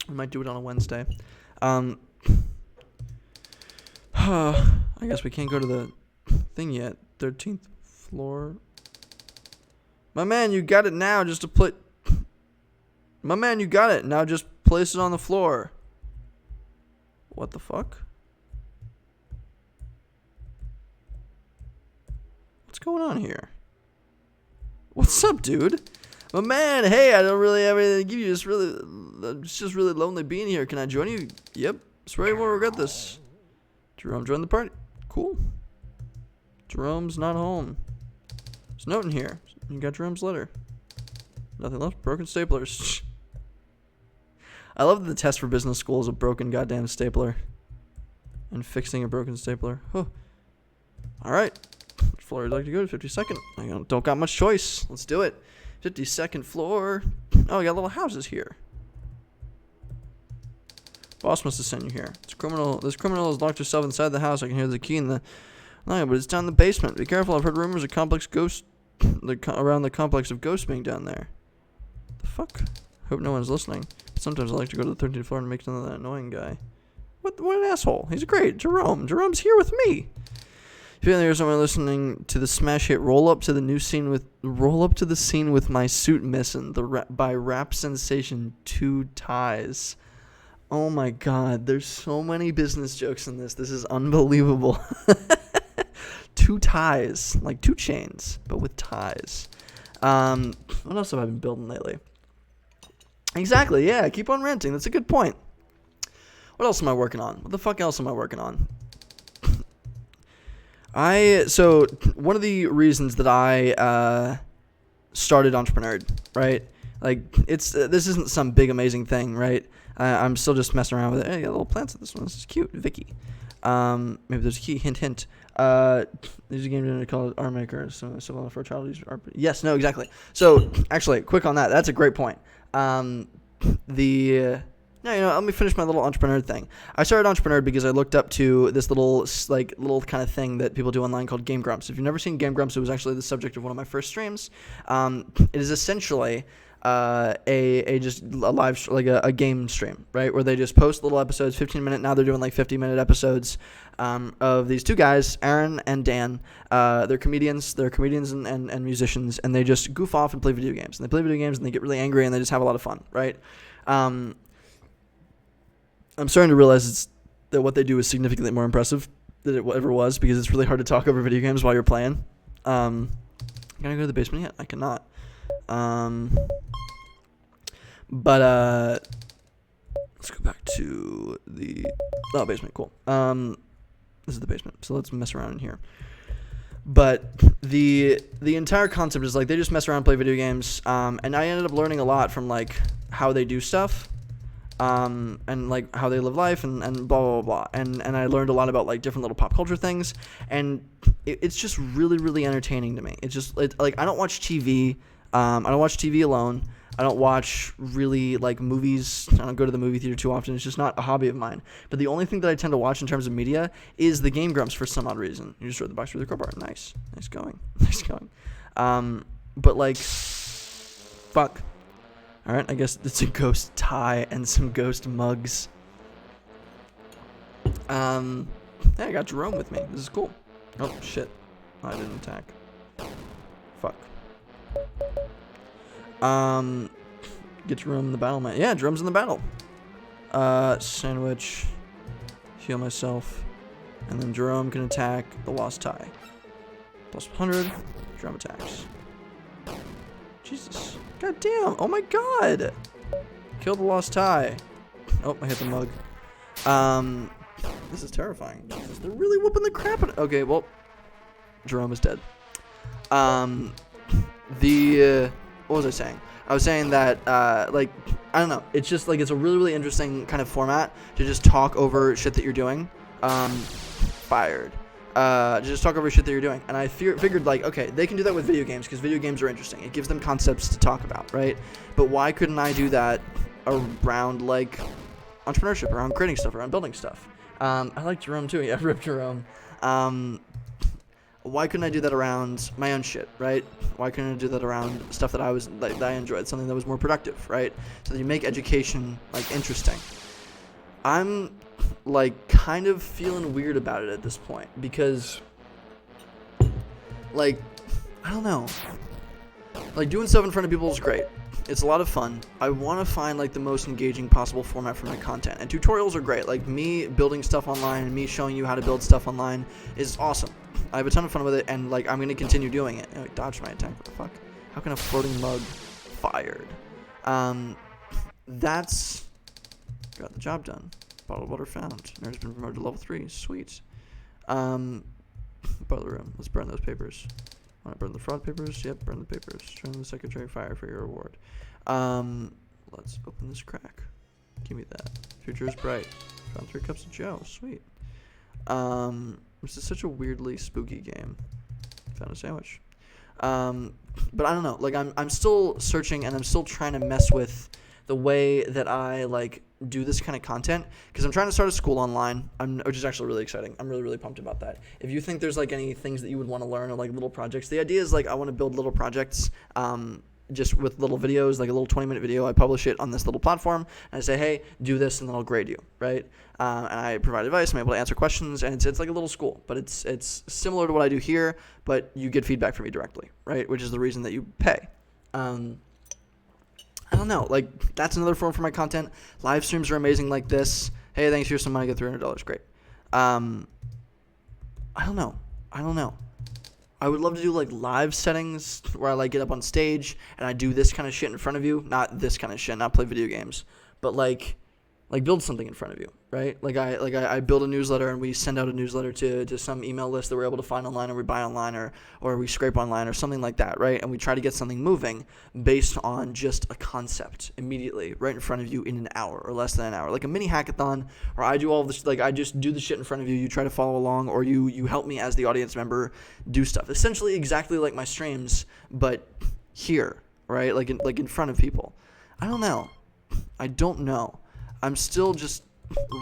We might do it on a Wednesday. I guess we can't go to the thing yet. 13th floor. My man, you got it now. Just to put. My man, you got it now. Just place it on the floor. What the fuck? What's going on here? What's up, dude? My man, hey, I don't really have anything to give you. It's just really lonely being here. Can I join you? Yep. Swear you won't regret this. Jerome joined the party. Cool. Jerome's not home. There's a note in here. You got Jerome's letter. Nothing left. Broken staplers. I love that the test for business school is a broken goddamn stapler. And fixing a broken stapler. Huh. Alright. Which floor would you like to go to? 52nd. I don't got much choice. Let's do it. 52nd floor. Oh, we got little houses here. Boss must have sent you here. This criminal has locked herself inside the house. I can hear the key in the... No, but it's down in the basement. Be careful. I've heard rumors of complex ghosts... around the complex of ghosts being down there. The fuck? Hope no one's listening. Sometimes I like to go to the 13th floor and make fun of that annoying guy. What an asshole. He's great. Jerome's here with me. Feeling there's someone listening to the smash hit roll up to the scene with my suit missing by rap sensation 2 Ties. Oh my god, there's so many business jokes in this. This is unbelievable. 2 Ties, like 2 chains, but with ties. What else have I been building lately? Exactly, yeah, keep on ranting. That's a good point. What else am I working on? What the fuck else am I working on? So one of the reasons that I started Entrepreneur, right? Like, this isn't some big amazing thing, right? I'm still just messing around with it. Hey, I got little plants in this one. This is cute, Vicky. Maybe there's a key. Hint, hint. There's a game called Art Maker. So for a child, use art. Yes, no, exactly. So actually, quick on that. That's a great point. Let me finish my little entrepreneur thing. I started Entrepreneur because I looked up to this little kind of thing that people do online called Game Grumps. If you've never seen Game Grumps, it was actually the subject of one of my first streams. It is essentially a game stream, right, where they just post little episodes, 15-minute. Now they're doing like 50-minute episodes of these two guys, Aaron and Dan. They're comedians and musicians, and they just goof off and play video games. And they play video games and they get really angry and they just have a lot of fun, right? I'm starting to realize that what they do is significantly more impressive than it ever was, because it's really hard to talk over video games while you're playing. Can I go to the basement yet? I cannot. Let's go back to the basement. Cool. This is the basement, so let's mess around in here. But the entire concept is like they just mess around and play video games, and I ended up learning a lot from like how they do stuff, and like how they live life, and blah blah blah, and I learned a lot about like different little pop culture things, and it's just really really entertaining to me. It's just like I don't watch TV. I don't watch TV alone. I don't watch really like movies. I don't go to the movie theater too often. It's just not a hobby of mine. But the only thing that I tend to watch in terms of media is the Game Grumps for some odd reason. You just throw the box through the crowbar. Nice going. But like, fuck. All right, I guess it's a ghost tie and some ghost mugs. Hey, I got Jerome with me. This is cool. Oh shit, I didn't attack. Fuck. Get Jerome in the battle, man. Yeah, Jerome's in the battle. Sandwich. Heal myself. And then Jerome can attack the lost tie. Plus 100. Jerome attacks. Jesus. God damn. Oh my god. Kill the lost tie. Oh, I hit the mug. This is terrifying. Jesus, they're really whooping the crap out of it. Okay, well, Jerome is dead. What was I saying? I was saying that, I don't know. It's just, like, it's a really, really interesting kind of format to just talk over shit that you're doing. Fired. Just talk over shit that you're doing. And I figured, like, okay, they can do that with video games because video games are interesting. It gives them concepts to talk about, right? But why couldn't I do that around, like, entrepreneurship, around creating stuff, around building stuff? I like Jerome, too. Yeah, rip Jerome. Why couldn't I do that around my own shit, right? Why couldn't I do that around stuff that I enjoyed, something that was more productive, right? So that you make education, like, interesting. I'm, like, kind of feeling weird about it at this point because, like, I don't know. Like, doing stuff in front of people is great. It's a lot of fun. I want to find, like, the most engaging possible format for my content. And tutorials are great. Like, me building stuff online and me showing you how to build stuff online is awesome. I have a ton of fun with it, and, like, I'm going to continue doing it. Oh, dodged my attack. What the fuck? How can a floating mug fired? That's... Got the job done. Bottled water found. Nerd's been promoted to level 3. Sweet. Boiler room. Let's burn those papers. Want to burn the fraud papers? Yep, burn the papers. Turn the secretary fire for your reward. Let's open this crack. Give me that. Future is bright. Found 3 cups of Joe. Sweet. This is such a weirdly spooky game. Found a sandwich. But I don't know. Like, I'm still searching, and I'm still trying to mess with the way that I, like, do this kind of content, because I'm trying to start a school online, which is actually really exciting. I'm really, really pumped about that. If you think there's, like, any things that you would want to learn or, like, little projects, the idea is, like, I want to build little projects, just with little videos, like a little 20-minute video. I publish it on this little platform, and I say, hey, do this, and then I'll grade you, right? And I provide advice. I'm able to answer questions, and it's like a little school, but it's similar to what I do here, but you get feedback from me directly, right? Which is the reason that you pay. I don't know, like, that's another form for my content. Live streams are amazing like this. Hey, thanks, here's some money, get $300, great. I don't know. I would love to do like live settings where I like get up on stage and I do this kind of shit in front of you. Not this kind of shit, not play video games, but like build something in front of you, right? I build a newsletter and we send out a newsletter to some email list that we're able to find online, or we buy online, or we scrape online or something like that, right? And we try to get something moving based on just a concept immediately right in front of you in an hour or less than an hour, like a mini hackathon, or I do all this, like I just do the shit in front of you. You try to follow along, or you help me as the audience member do stuff. Essentially exactly like my streams, but here, right? Like in front of people. I don't know. I'm still just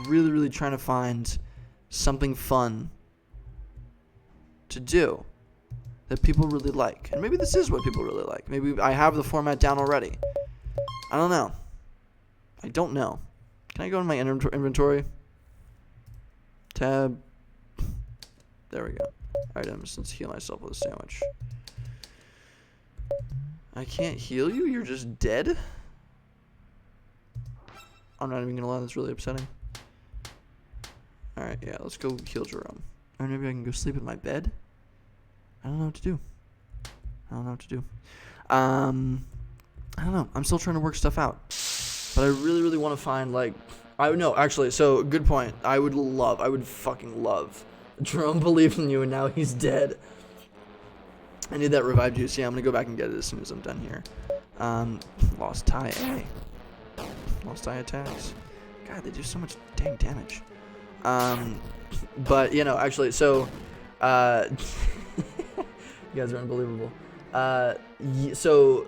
really, really trying to find something fun to do that people really like. And maybe this is what people really like. Maybe I have the format down already. I don't know. Can I go in my inventory? Tab. There we go. Items. Let's heal myself with a sandwich. I can't heal you? You're just dead? I'm not even gonna lie, that's really upsetting. Alright, yeah, let's go heal Jerome. Or maybe I can go sleep in my bed? I don't know what to do. I don't know. I'm still trying to work stuff out. But I really, really want to find, like... so, good point. I would fucking love. Jerome believed in you and now he's dead. I need that revive juice. Yeah, I'm gonna go back and get it as soon as I'm done here. Lost tie A. Lost eye attacks. God, they do so much dang damage. But, actually, so, you guys are unbelievable. So,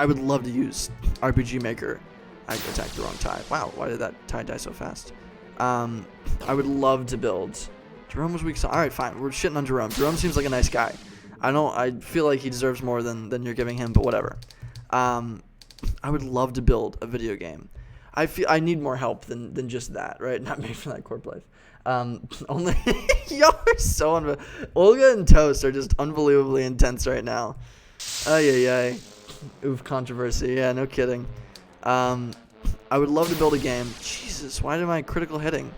I would love to use RPG Maker. I attacked the wrong tie. Wow, why did that tie die so fast? I would love to build. Jerome was weak. Alright, fine. We're shitting on Jerome. Jerome seems like a nice guy. I feel like he deserves more than you're giving him, but whatever. I would love to build a video game. I need more help than just that, right? Not made for that corp life. Only y'all are so Olga and Toast are just unbelievably intense right now. Ay. Oof, controversy. Yeah, no kidding. I would love to build a game. Jesus, why am I critical hitting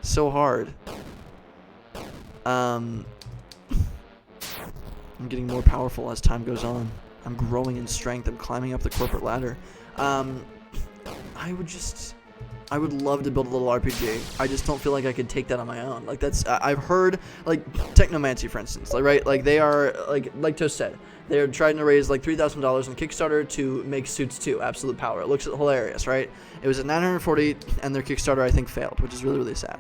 so hard? I'm getting more powerful as time goes on. I'm growing in strength. I'm climbing up the corporate ladder. I would love to build a little RPG. I just don't feel like I could take that on my own. Like I've heard, like Technomancy, for instance, like they are, like Toast said, they're trying to raise like $3,000 on Kickstarter to make Suits 2 Absolute Power. It looks hilarious, right? It was at 940, and their Kickstarter I think failed, which is really, really sad.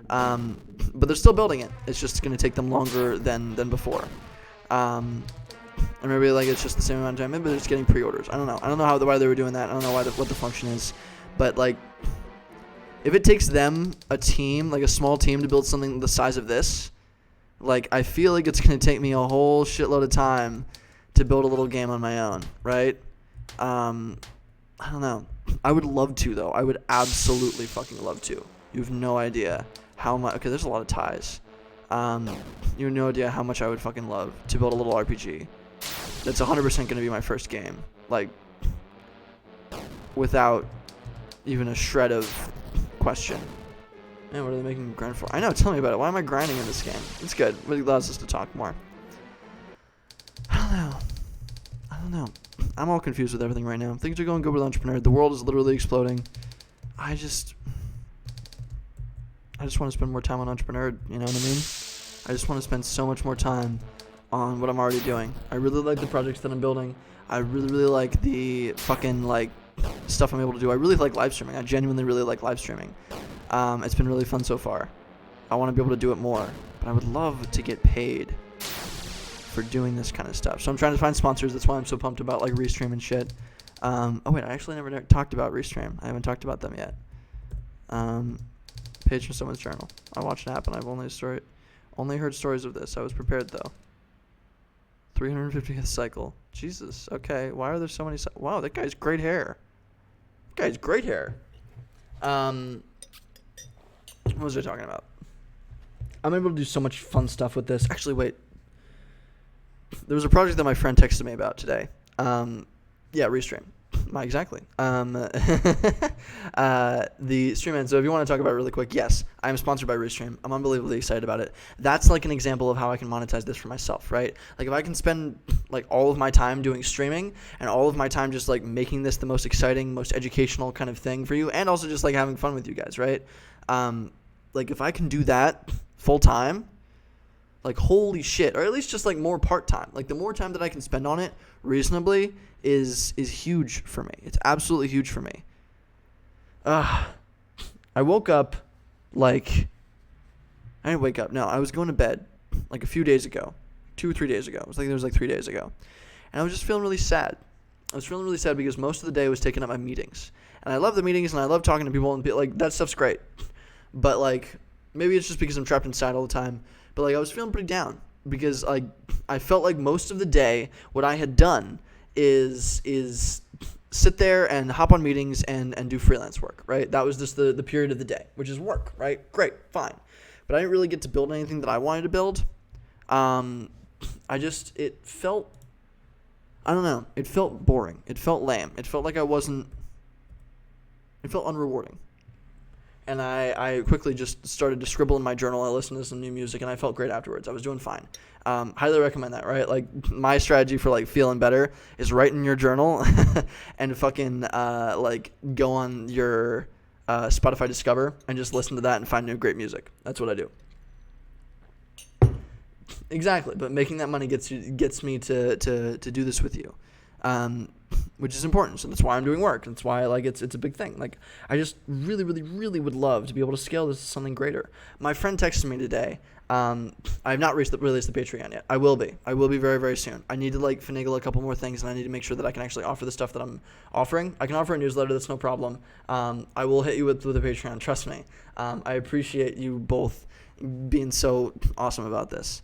But they're still building it. It's just going to take them longer than before. And maybe like it's just the same amount of time. Maybe they're just getting pre-orders. I don't know. I don't know why they were doing that. I don't know what the function is. But like, if it takes them a team, like a small team, to build something the size of this, like I feel like it's gonna take me a whole shitload of time to build a little game on my own, right? I don't know. I would love to though. I would absolutely fucking love to. You have no idea how much. Okay, there's a lot of ties. You have no idea how much I would fucking love to build a little RPG. That's 100% gonna be my first game, like without even a shred of question. Man, what are they making me grind for? I know, tell me about it. Why am I grinding in this game? It's good. It allows us to talk more. I don't know. I'm all confused with everything right now. Things are going good with Entrepreneur. The world is literally exploding. I just want to spend more time on Entrepreneur, you know what I mean? I just want to spend so much more time on what I'm already doing. I really like the projects that I'm building. I really, really like the fucking, like, stuff I'm able to do. I really like live streaming. I genuinely really like live streaming. It's been really fun so far. I want to be able to do it more, but I would love to get paid for doing this kind of stuff. So I'm trying to find sponsors. That's why I'm so pumped about like Restream and shit. Oh wait, I actually never talked about Restream. I haven't talked about them yet. Page from someone's journal. I watched it happen. I've only heard stories of this. I was prepared though. 350th cycle. Jesus. Okay. Why are there so many? Wow, that guy's great hair. What was I talking about? I'm able to do so much fun stuff with this. Actually, wait. There was a project that my friend texted me about today. Yeah, Restream. Exactly. The stream end. So if you want to talk about it really quick, yes, I'm sponsored by Restream. I'm unbelievably excited about it. That's like an example of how I can monetize this for myself, right? Like if I can spend like all of my time doing streaming and all of my time just like making this the most exciting, most educational kind of thing for you, and also just like having fun with you guys, right? Like if I can do that full time, like holy shit, or at least just like more part time. Like the more time that I can spend on it reasonably is huge for me. It's absolutely huge for me. I woke up like I didn't wake up. No, I was going to bed like a few days ago, 2 or 3 days ago. It was like 3 days ago, and I was just feeling really sad. I was feeling really sad because most of the day was taken up by meetings, and I love the meetings and I love talking to people and like that stuff's great, but like maybe it's just because I'm trapped inside all the time. But like I was feeling pretty down because like I felt like most of the day what I had done is sit there and hop on meetings and do freelance work, right? That was just the period of the day, which is work, right? Great, fine. But I didn't really get to build anything that I wanted to build. It felt, I don't know, it felt boring. It felt lame. It felt like it felt unrewarding. And I quickly just started to scribble in my journal. I listened to some new music, and I felt great afterwards. I was doing fine. Highly recommend that, right? Like, my strategy for, like, feeling better is write in your journal and fucking, like, go on your Spotify Discover and just listen to that and find new great music. That's what I do. Exactly, but making that money gets me to do this with you. Which is important. So that's why I'm doing work. That's why like it's a big thing. Like I just really, really, really would love to be able to scale this to something greater. My friend texted me today. I have not released the Patreon yet. I will be very, very soon. I need to like finagle a couple more things, and I need to make sure that I can actually offer the stuff that I'm offering. I can offer a newsletter. That's no problem. I will hit you with a Patreon. Trust me. I appreciate you both being so awesome about this.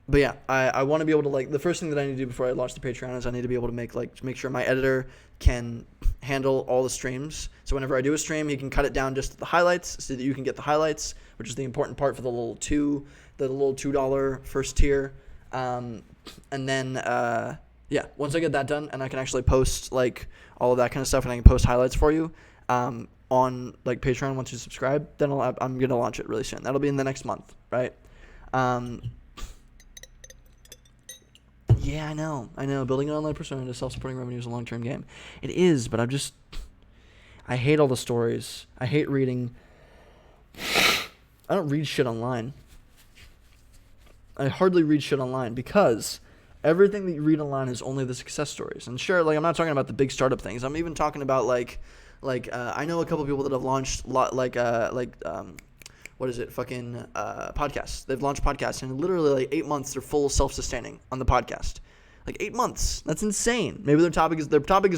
But yeah, I want to be able to like the first thing that I need to do before I launch the Patreon is I need to be able to make sure my editor can handle all the streams. So whenever I do a stream, he can cut it down just to the highlights so that you can get the highlights, which is the important part for the little $2 first tier. And then yeah, once I get that done and I can actually post like all of that kind of stuff and I can post highlights for you on like Patreon once you subscribe, then I'm gonna launch it really soon. That'll be in the next month, right? Yeah, I know. Building an online persona into self-supporting revenue is a long-term game. It is, but I hate all the stories. I hate reading. I don't read shit online. I hardly read shit online because everything that you read online is only the success stories. And sure, like I'm not talking about the big startup things. I'm even talking about like I know a couple people that have launched what is it? Podcasts. They've launched podcasts, and literally like 8 months they're full self-sustaining on the podcast. Like 8 months. That's insane. Maybe their topic is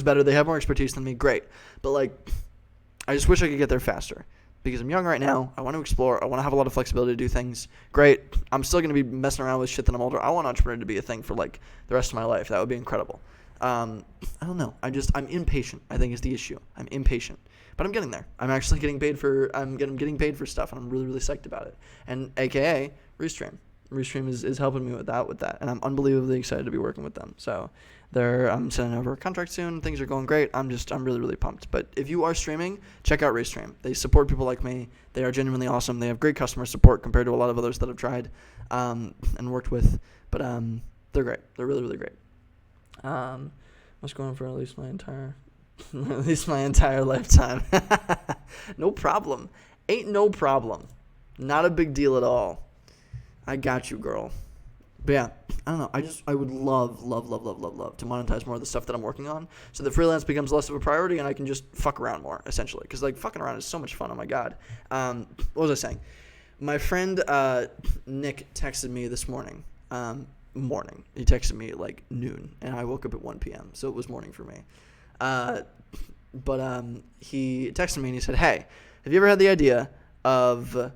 better. They have more expertise than me. Great. But like, I just wish I could get there faster because I'm young right now. I want to explore. I want to have a lot of flexibility to do things. Great. I'm still going to be messing around with shit that I'm older. I want entrepreneur to be a thing for like the rest of my life. That would be incredible. I don't know. I'm impatient, I think is the issue. I'm impatient. But I'm getting there. I'm actually getting paid for getting paid for stuff, and I'm really, really psyched about it. And AKA Restream. Restream is helping me with that, and I'm unbelievably excited to be working with them. So I'm sending over a contract soon. Things are going great. I'm really, really pumped. But if you are streaming, check out Restream. They support people like me. They are genuinely awesome. They have great customer support compared to a lot of others that I've tried and worked with. But they're great. They're really, really great. What's going for at least my entire lifetime. No problem. Ain't no problem. Not a big deal at all. I got you, girl. But yeah, I don't know. I would love to monetize more of the stuff that I'm working on so that freelance becomes less of a priority and I can just fuck around more, essentially. Because like fucking around is so much fun. Oh my God. What was I saying? My friend Nick texted me this morning. He texted me at like noon and I woke up at 1 p.m. So it was morning for me. But he texted me and he said, hey, have you ever had the idea of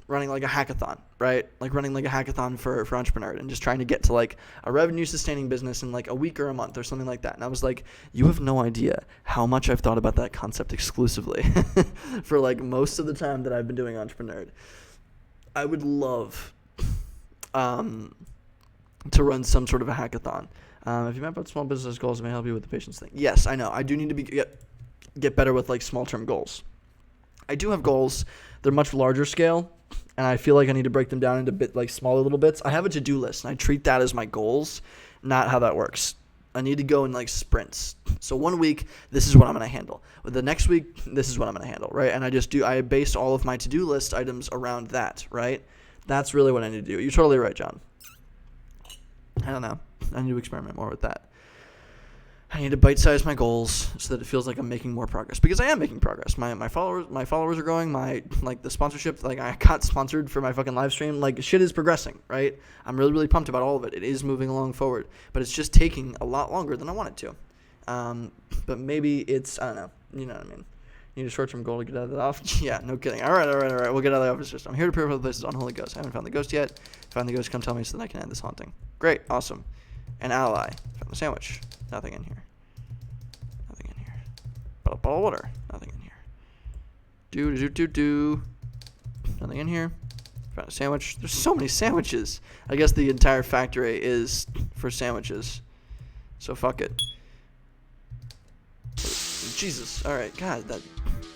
running like a hackathon, right? Like running like a hackathon for Entrepreneur and just trying to get to like a revenue sustaining business in like a week or a month or something like that. And I was like, you have no idea how much I've thought about that concept exclusively for like most of the time that I've been doing Entrepreneur. I would love to run some sort of a hackathon. If you map out small business goals, it may help you with the patience thing. Yes, I know. I do need to get better with like small term goals. I do have goals. They're much larger scale, and I feel like I need to break them down into smaller little bits. I have a to-do list, and I treat that as my goals, not how that works. I need to go in like sprints. So 1 week, this is what I'm going to handle. With the next week, this is what I'm going to handle, right? And I base all of my to-do list items around that, right? That's really what I need to do. You're totally right, John. I don't know. I need to experiment more with that. I need to bite-size my goals so that it feels like I'm making more progress, because I am making progress. My followers are growing. The sponsorship, like I got sponsored for my fucking live stream. Like shit is progressing, right? I'm really really pumped about all of it. It is moving along forward, but it's just taking a lot longer than I want it to. But maybe it's, I don't know. You know what I mean? You need a short-term goal to get out of the office. Yeah, no kidding. All right. We'll get out of the office. I'm here to prepare for the places on Holy Ghost. I haven't found the ghost yet. Find the ghost, come tell me so that I can end this haunting. Great, awesome. An ally. Found the sandwich. Nothing in here. Bottle of water. Nothing in here. Do. Nothing in here. Found a sandwich. There's so many sandwiches. I guess the entire factory is for sandwiches. So fuck it. Jesus. Alright, God, that...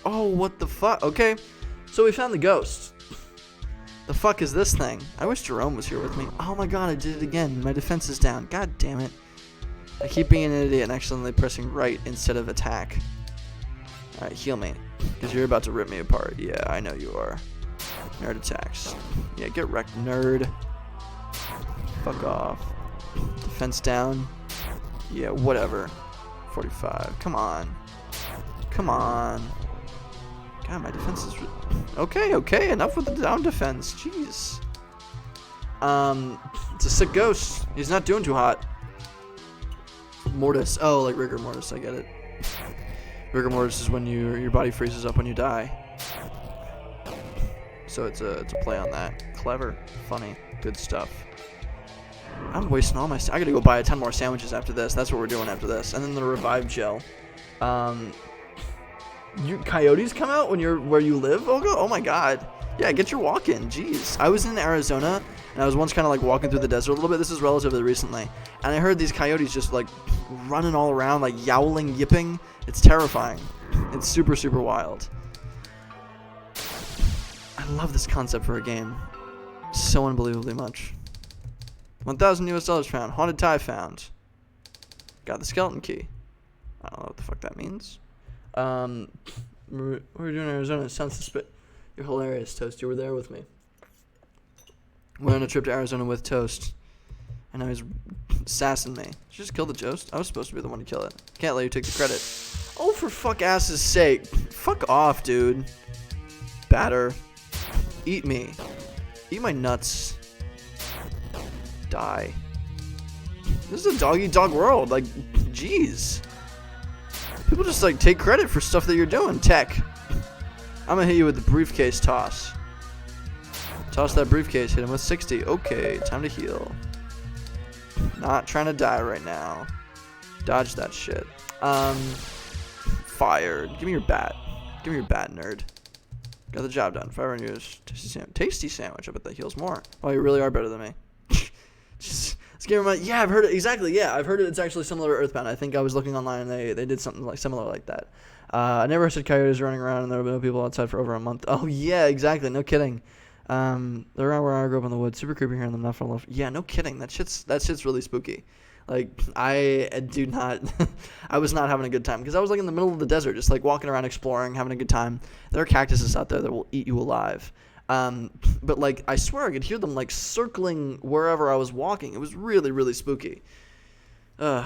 Oh, what the fuck? Okay. So we found the ghost. The fuck is this thing? I wish Jerome was here with me. Oh my god, I did it again. My defense is down. God damn it. I keep being an idiot and accidentally pressing right instead of attack. Alright, heal me. Because you're about to rip me apart. Yeah, I know you are. Nerd attacks. Yeah, get wrecked, nerd. Fuck off. Defense down. Yeah, whatever. 45. Come on. God, my defense is... Okay, enough with the down defense. Jeez. It's a sick ghost. He's not doing too hot. Mortis. Oh, like rigor mortis. I get it. Rigor mortis is when your body freezes up when you die. So it's a play on that. Clever, funny, good stuff. I'm wasting all my... I gotta go buy a ton more sandwiches after this. That's what we're doing after this. And then the revive gel. Coyotes come out when you're where you live? Oh my god. Yeah, get your walk in. Jeez. I was in Arizona, and I was once kind of like walking through the desert a little bit. This is relatively recently. And I heard these coyotes just like running all around, like yowling, yipping. It's terrifying. It's super, super wild. I love this concept for a game. So unbelievably much. 1,000 US dollars found. Haunted tie found. Got the skeleton key. I don't know what the fuck that means. What were we doing in Arizona? It sounds suspicious. You're hilarious, Toast. You were there with me. Went on a trip to Arizona with Toast. And now he's sassing me. Did you just kill the ghost? I was supposed to be the one to kill it. Can't let you take the credit. Oh, for fuck ass's sake. Fuck off, dude. Batter. Eat me. Eat my nuts. Die. This is a dog-eat-dog world. Like, jeez. People just, like, take credit for stuff that you're doing. Tech. I'm gonna hit you with the briefcase toss. Toss that briefcase. Hit him with 60. Okay, time to heal. Not trying to die right now. Dodge that shit. Fired. Give me your bat. Give me your bat, nerd. Got the job done. Fire and use tasty sandwich. I bet that heals more. Oh, you really are better than me. Just, this game reminds... Yeah, I've heard it. Exactly, yeah. I've heard it. It's actually similar to Earthbound. I think I was looking online and they did something like similar like that. I never said coyotes running around and there were no people outside for over a month. Oh, yeah, exactly. No kidding. They're around where I grew up in the woods. Super creepy hearing them. Not from love. Yeah, no kidding. That shit's really spooky. Like, I was not having a good time because I was like in the middle of the desert, just like walking around exploring, having a good time. There are cactuses out there that will eat you alive. But like, I swear I could hear them like circling wherever I was walking. It was really, really spooky. And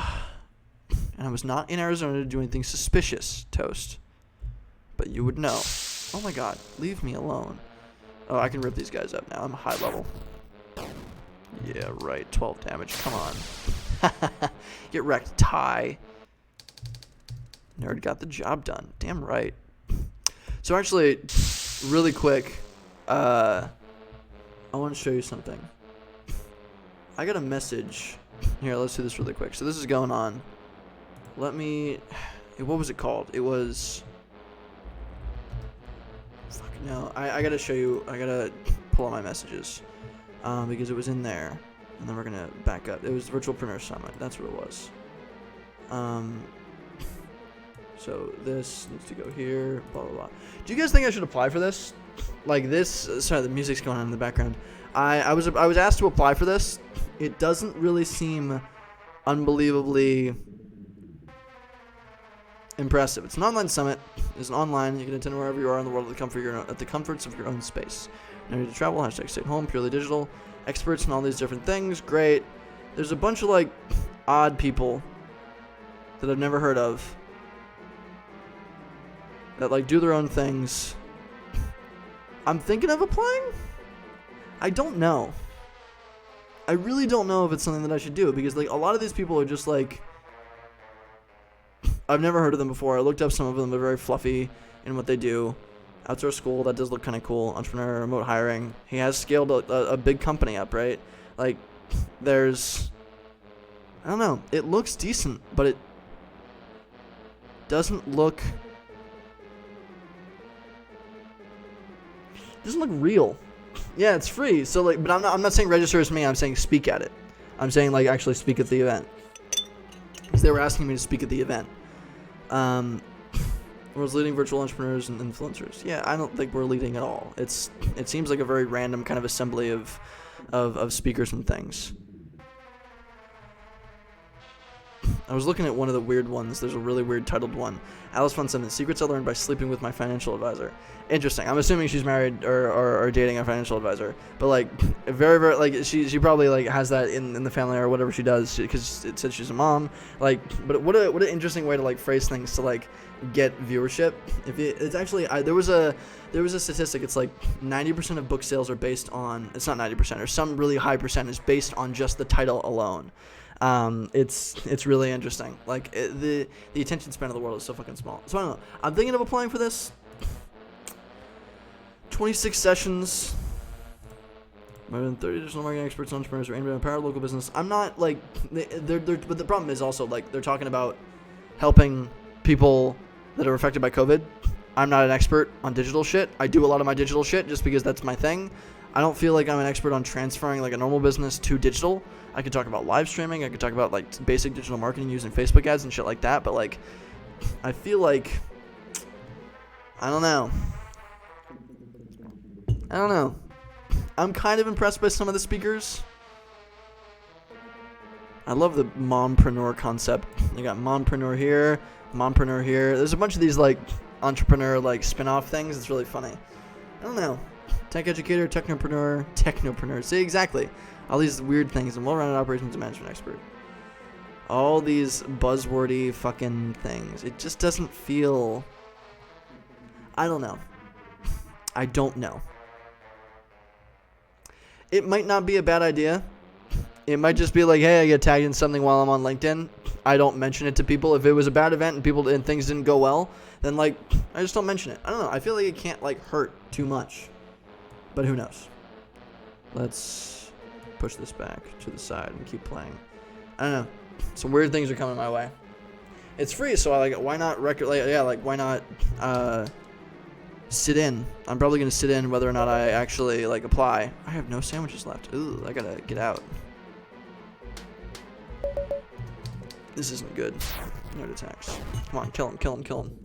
I was not in Arizona to do anything suspicious, Toast. But you would know. Oh my god, leave me alone. Oh, I can rip these guys up now. I'm high level. Yeah, right. 12 damage. Come on. Get wrecked, Ty. Nerd got the job done. Damn right. So actually, really quick, I want to show you something. I got a message. Here, let's do this really quick. So this is going on. Let me... What was it called? It was... Fuck, no. I gotta show you. I gotta pull out my messages. Because it was in there. and then we're gonna back up. It was Virtualpreneur Summit. That's what it was. So this needs to go here. Blah blah blah. Do you guys think I should apply for this? Like this? Sorry, the music's going on in the background. I was asked to apply for this. It doesn't really seem unbelievably impressive. It's an online summit. It's an online. You can attend wherever you are in the world at the comforts of your own space. No need to travel. Hashtag stay at home. Purely digital. Experts in all these different things. Great. There's a bunch of like odd people that I've never heard of that like do their own things. I'm thinking of applying. I don't know. I really don't know if it's something that I should do because like a lot of these people are just like I've never heard of them before. I looked up some of them. They're very fluffy in what they do. Outsource school, that does look kind of cool. Entrepreneur, remote hiring. He has scaled a big company up, right? Like, there's... I don't know. It looks decent, but it doesn't look... It doesn't look real. Yeah, it's free. So, like, but I'm not saying register as me. I'm saying speak at it. I'm saying, like, actually speak at the event. Because they were asking me to speak at the event. Was leading virtual entrepreneurs and influencers. Yeah, I don't think we're leading at all. It seems like a very random kind of assembly of speakers and things. I was looking at one of the weird ones. There's a really weird titled one. Alice Fun Summit, Secrets I Learned by Sleeping with My Financial Advisor. Interesting. I'm assuming she's married or dating a financial advisor. But like very, very like she probably like has that in the family or whatever she does because it said she's a mom. Like, but what an interesting way to like phrase things to like get viewership. It's actually there was a statistic. It's like 90% of book sales are based on. It's not 90%, or some really high percentage based on just the title alone. It's really interesting. Like the attention span of the world is so fucking small. So I don't know. I'm thinking of applying for this. 26 sessions. More than 30 additional marketing experts, entrepreneurs, are aimed at empowering local business. I'm not like they're but the problem is also like they're talking about helping people that are affected by COVID. I'm not an expert on digital shit. I do a lot of my digital shit just because that's my thing. I don't feel like I'm an expert on transferring like a normal business to digital. I could talk about live streaming. I could talk about like basic digital marketing using Facebook ads and shit like that. But like, I feel like, I don't know. I'm kind of impressed by some of the speakers. I love the mompreneur concept. You got mompreneur here, mompreneur here. There's a bunch of these like entrepreneur like spin-off things. It's really funny. I don't know. Tech educator, technopreneur. See, exactly. All these weird things. And well-rounded operations and management expert. All these buzzwordy fucking things. It just doesn't feel... I don't know. I don't know. It might not be a bad idea. It might just be like, hey, I get tagged in something while I'm on LinkedIn. I don't mention it to people. If it was a bad event and things didn't go well, then like I just don't mention it. I don't know. I feel like it can't like hurt too much. But who knows? Let's push this back to the side and keep playing. I don't know. Some weird things are coming my way. It's free, so I like why not why not sit in? I'm probably gonna sit in whether or not I actually like apply. I have no sandwiches left. Ooh, I gotta get out. This isn't good. No attacks. Come on, kill him.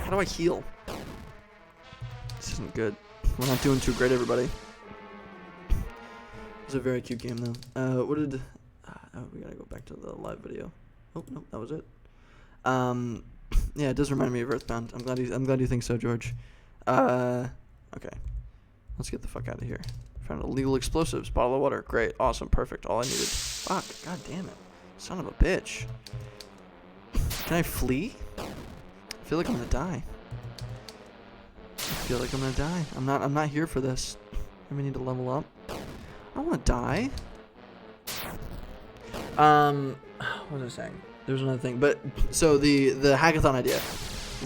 How do I heal? This isn't good. We're not doing too great, everybody. It was a very cute game, though. What did... oh, we gotta go back to the live video. Oh, no, that was it. Yeah, it does remind me of Earthbound. I'm glad you think so, George. Okay. Let's get the fuck out of here. Found illegal explosives, bottle of water. Great, awesome, perfect. All I needed. Fuck, god damn it. Son of a bitch. Can I flee? I feel like I'm gonna die. I'm not here for this. We need to level up. I don't wanna die. What was I saying? There's another thing. But so the hackathon idea.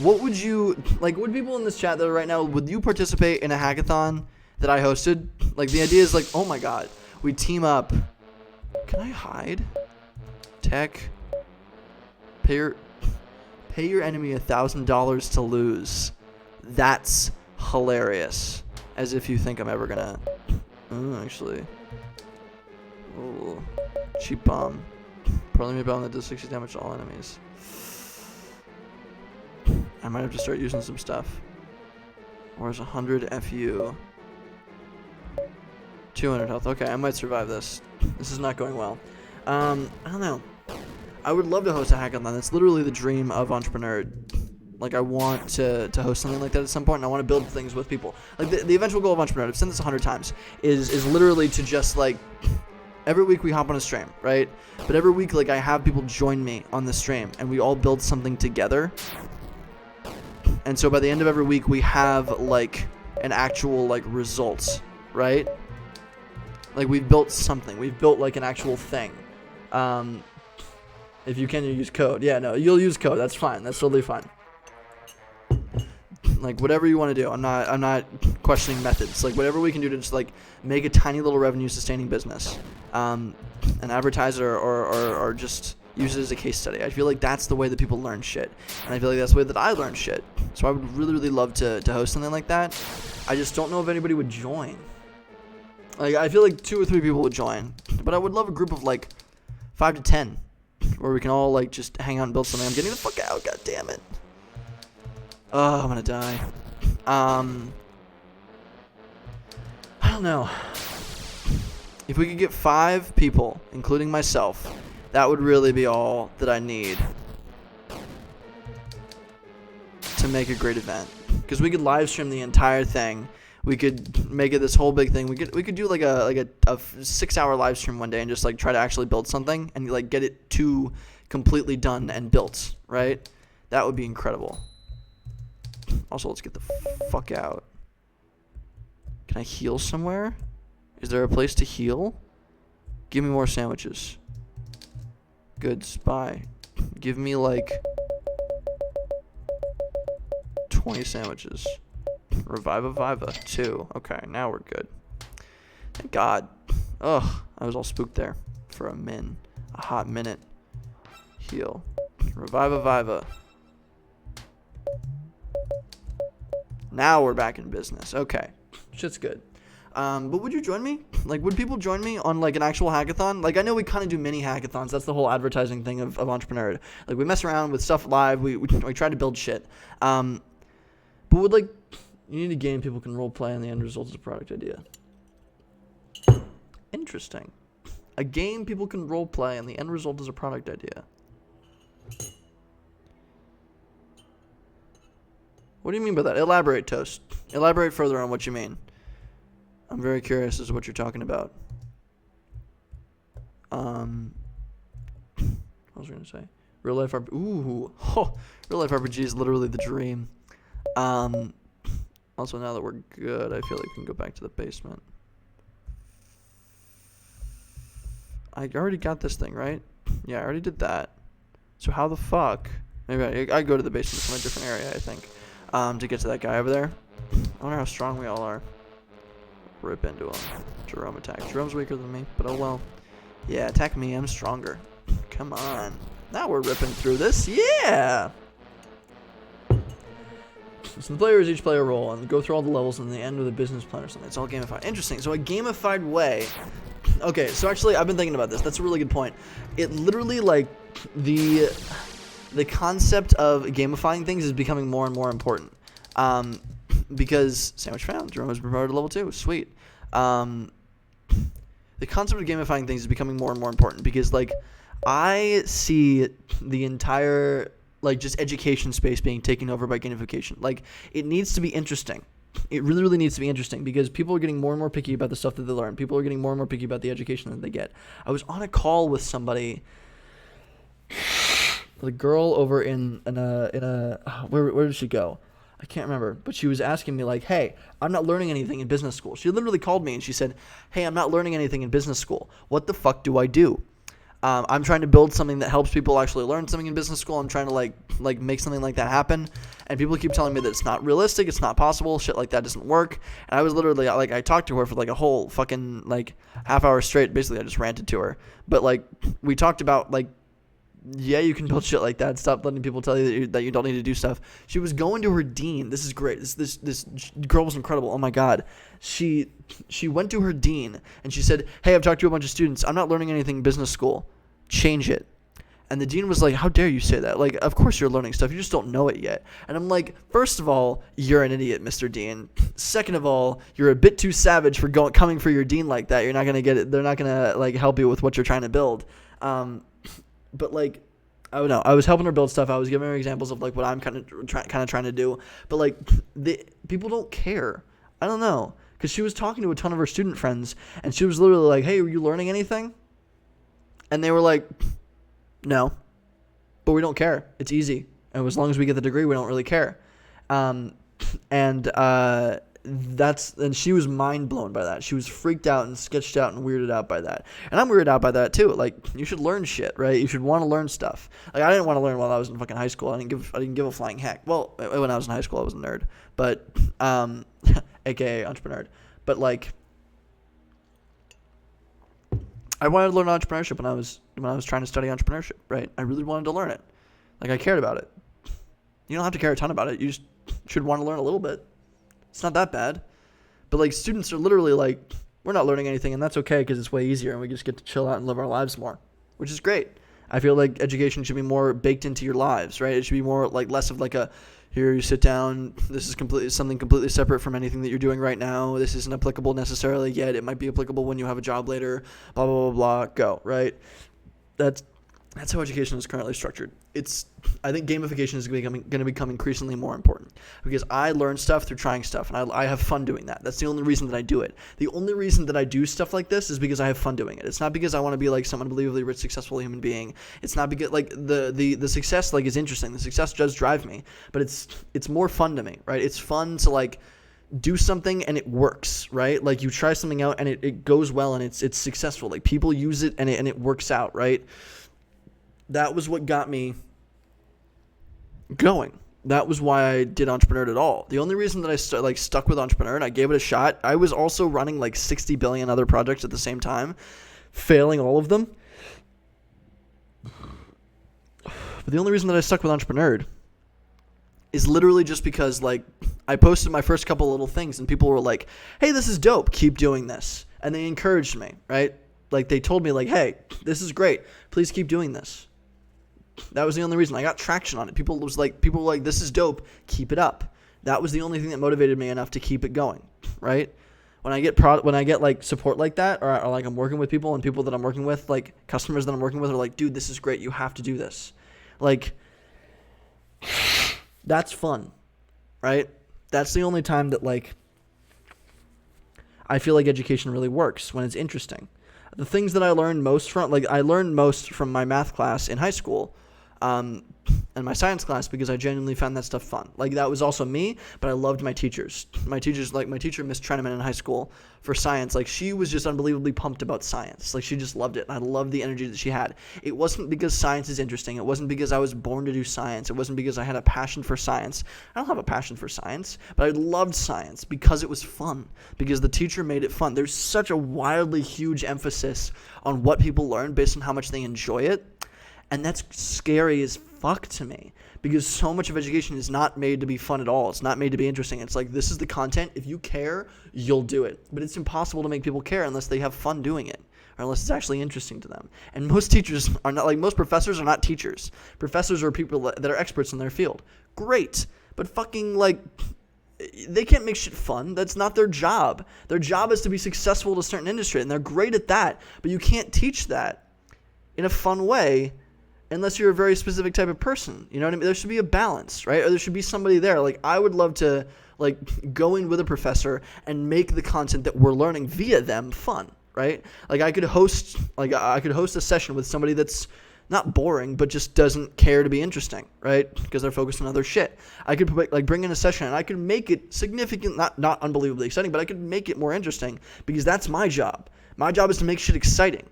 What would you like, would people in this chat that are right now, would you participate in a hackathon that I hosted? Like the idea is like, oh my god, we team up. Can I hide? Tech. Pay your enemy $1,000 to lose. That's hilarious. As if you think I'm ever gonna... Oh, actually. Ooh. Cheap bomb. Probably bomb that does 60 damage to all enemies. I might have to start using some stuff. Or is 100 FU? 200 health. Okay, I might survive this. This is not going well. I don't know. I would love to host a hackathon. That's literally the dream of entrepreneur. Like, I want to host something like that at some point, and I want to build things with people. Like, the eventual goal of entrepreneur, I've said this 100 times, is literally to just, like, every week we hop on a stream, right? But every week, like, I have people join me on the stream, and we all build something together. And so by the end of every week, we have, like, an actual, like, results, right? Like, we've built something. We've built, like, an actual thing. If you can, you use code. Yeah, no, you'll use code. That's fine. That's totally fine. Like, whatever you want to do. I'm not questioning methods. Like, whatever we can do to just, like, make a tiny little revenue-sustaining business. And advertise it or just use it as a case study. I feel like that's the way that people learn shit. And I feel like that's the way that I learn shit. So I would really, really love to host something like that. I just don't know if anybody would join. Like, I feel like 2 or 3 people would join. But I would love a group of, like, 5 to 10. Where we can all, like, just hang out and build something. I'm getting the fuck out. God damn it. Oh, I'm gonna die. I don't know. If we could get 5 people, including myself, that would really be all that I need to make a great event. Because we could live stream the entire thing. We could make it this whole big thing. We could do like a 6-hour live stream one day and just like try to actually build something and like get it to completely done and built, right? That would be incredible. Also, let's get the fuck out. Can I heal somewhere? Is there a place to heal? Give me more sandwiches. Goods, bye. Give me like 20 sandwiches. Reviva 2. Okay, now we're good. Thank God. Ugh, I was all spooked there for a hot minute. Heal. Reviva. Now we're back in business. Okay, shit's good. But would you join me? Like, would people join me on, like, an actual hackathon? Like, I know we kind of do mini hackathons. That's the whole advertising thing of entrepreneur. Like, we mess around with stuff live. We try to build shit. But would, like, you need a game people can role play and the end result is a product idea. Interesting. A game people can role play and the end result is a product idea. What do you mean by that? Elaborate, Toast. Elaborate further on what you mean. I'm very curious as to what you're talking about. What was I going to say? Real life RPG. Ooh. Oh, real life RPG is literally the dream. Also, now that we're good, I feel like we can go back to the basement. I already got this thing, right? Yeah, I already did that. So how the fuck? Maybe I go to the basement from a different area, I think. To get to that guy over there. I wonder how strong we all are. Rip into him. Jerome attack. Jerome's weaker than me, but oh well. Yeah, attack me. I'm stronger. Come on. Now we're ripping through this. Yeah! So the players each play a role and go through all the levels and they end with a business plan or something. It's all gamified. Interesting. So a gamified way. Okay, so actually I've been thinking about this. That's a really good point. It literally, like, the concept of gamifying things is becoming more and more important. Because sandwich found. Jerome was promoted to level 2. Sweet. The concept of gamifying things is becoming more and more important because, like, I see the entire, like, just education space being taken over by gamification. Like, it needs to be interesting. It really, really needs to be interesting because people are getting more and more picky about the stuff that they learn. People are getting more and more picky about the education that they get. I was on a call with somebody, the girl over in a where did she go? I can't remember, but she was asking me, like, hey, I'm not learning anything in business school. She literally called me and she said, hey, I'm not learning anything in business school. What the fuck do I do? I'm trying to build something that helps people actually learn something in business school. I'm trying to like make something like that happen. And people keep telling me that it's not realistic. It's not possible. Shit like that doesn't work. And I was literally like, I talked to her for like a whole fucking like half hour straight. Basically, I just ranted to her. But like we talked about like yeah, you can build shit like that. Stop letting people tell you that you don't need to do stuff. She was going to her dean. This is great. This girl was incredible. Oh my god. She went to her dean and she said, "Hey, I've talked to a bunch of students. I'm not learning anything in business school. Change it." And the dean was like, "How dare you say that? Like, of course you're learning stuff. You just don't know it yet." And I'm like, first of all, you're an idiot, Mr. Dean. Second of all, you're a bit too savage for coming for your dean like that. You're not gonna get it. They're not gonna like help you with what you're trying to build. But like, I don't know. I was helping her build stuff. I was giving her examples of like what I'm kind of trying to do. But like, people don't care. I don't know, because she was talking to a ton of her student friends, and she was literally like, "Hey, are you learning anything?" And they were like, "No, but we don't care. It's easy. And as long as we get the degree, we don't really care." And she was mind blown by that. She was freaked out and sketched out and weirded out by that. And I'm weirded out by that too. Like, you should learn shit, right? You should want to learn stuff. Like, I didn't want to learn while I was in fucking high school. I didn't give a flying heck. Well, when I was in high school, I was a nerd, but aka entrepreneur. But like, I wanted to learn entrepreneurship when I was trying to study entrepreneurship, right? I really wanted to learn it. Like, I cared about it. You don't have to care a ton about it. You just should want to learn a little bit. It's not that bad. But like, students are literally like, we're not learning anything, and that's okay because it's way easier and we just get to chill out and live our lives more, which is great. I feel like education should be more baked into your lives, right? It should be more like less of like a, here you sit down, this is something completely separate from anything that you're doing right now. This isn't applicable necessarily yet. It might be applicable when you have a job later, blah, blah, blah, blah, go, right? That's how education is currently structured. I think gamification is going to become increasingly more important because I learn stuff through trying stuff, and I have fun doing that. That's the only reason that I do it. The only reason that I do stuff like this is because I have fun doing it. It's not because I want to be like some unbelievably rich, successful human being. It's not because like the success like is interesting. The success does drive me, but it's more fun to me, right? It's fun to like do something and it works, right? Like, you try something out and it goes well and it's successful. Like, people use it and it works out, right? That was what got me going. That was why I did Entrepreneur at all. The only reason that I stuck with Entrepreneur and I gave it a shot, I was also running like 60 billion other projects at the same time, failing all of them. But the only reason that I stuck with Entrepreneur is literally just because like I posted my first couple little things and people were like, "Hey, this is dope. Keep doing this." And they encouraged me, right? Like, they told me like, "Hey, this is great. Please keep doing this." That was the only reason I got traction on it. People were like, "This is dope. Keep it up." That was the only thing that motivated me enough to keep it going, right? When I get like support like that, or like I'm working with people and people that I'm working with, like customers that I'm working with are like, "Dude, this is great. You have to do this." Like, that's fun, right? That's the only time that like I feel like education really works, when it's interesting. The things that I learned most from my math class in high school, and my science class, because I genuinely found that stuff fun. Like, that was also me, but I loved my teachers. My teacher, Miss Treneman in high school for science, like, she was just unbelievably pumped about science. Like, she just loved it, and I loved the energy that she had. It wasn't because science is interesting. It wasn't because I was born to do science. It wasn't because I had a passion for science. I don't have a passion for science, but I loved science because it was fun, because the teacher made it fun. There's such a wildly huge emphasis on what people learn based on how much they enjoy it. And that's scary as fuck to me, because so much of education is not made to be fun at all. It's not made to be interesting. It's like, this is the content. If you care, you'll do it. But it's impossible to make people care unless they have fun doing it, or unless it's actually interesting to them. And most teachers are not, like, most professors are not teachers. Professors are people that are experts in their field. Great. But fucking, like, they can't make shit fun. That's not their job. Their job is to be successful at a certain industry, and they're great at that. But you can't teach that in a fun way unless you're a very specific type of person. You know what I mean? There should be a balance, right? Or there should be somebody there. Like, I would love to, like, go in with a professor and make the content that we're learning via them fun, right? Like, I could host a session with somebody that's not boring, but just doesn't care to be interesting, right? Because they're focused on other shit. I could, like, bring in a session and I could make it significant, not unbelievably exciting, but I could make it more interesting, because that's my job. My job is to make shit exciting.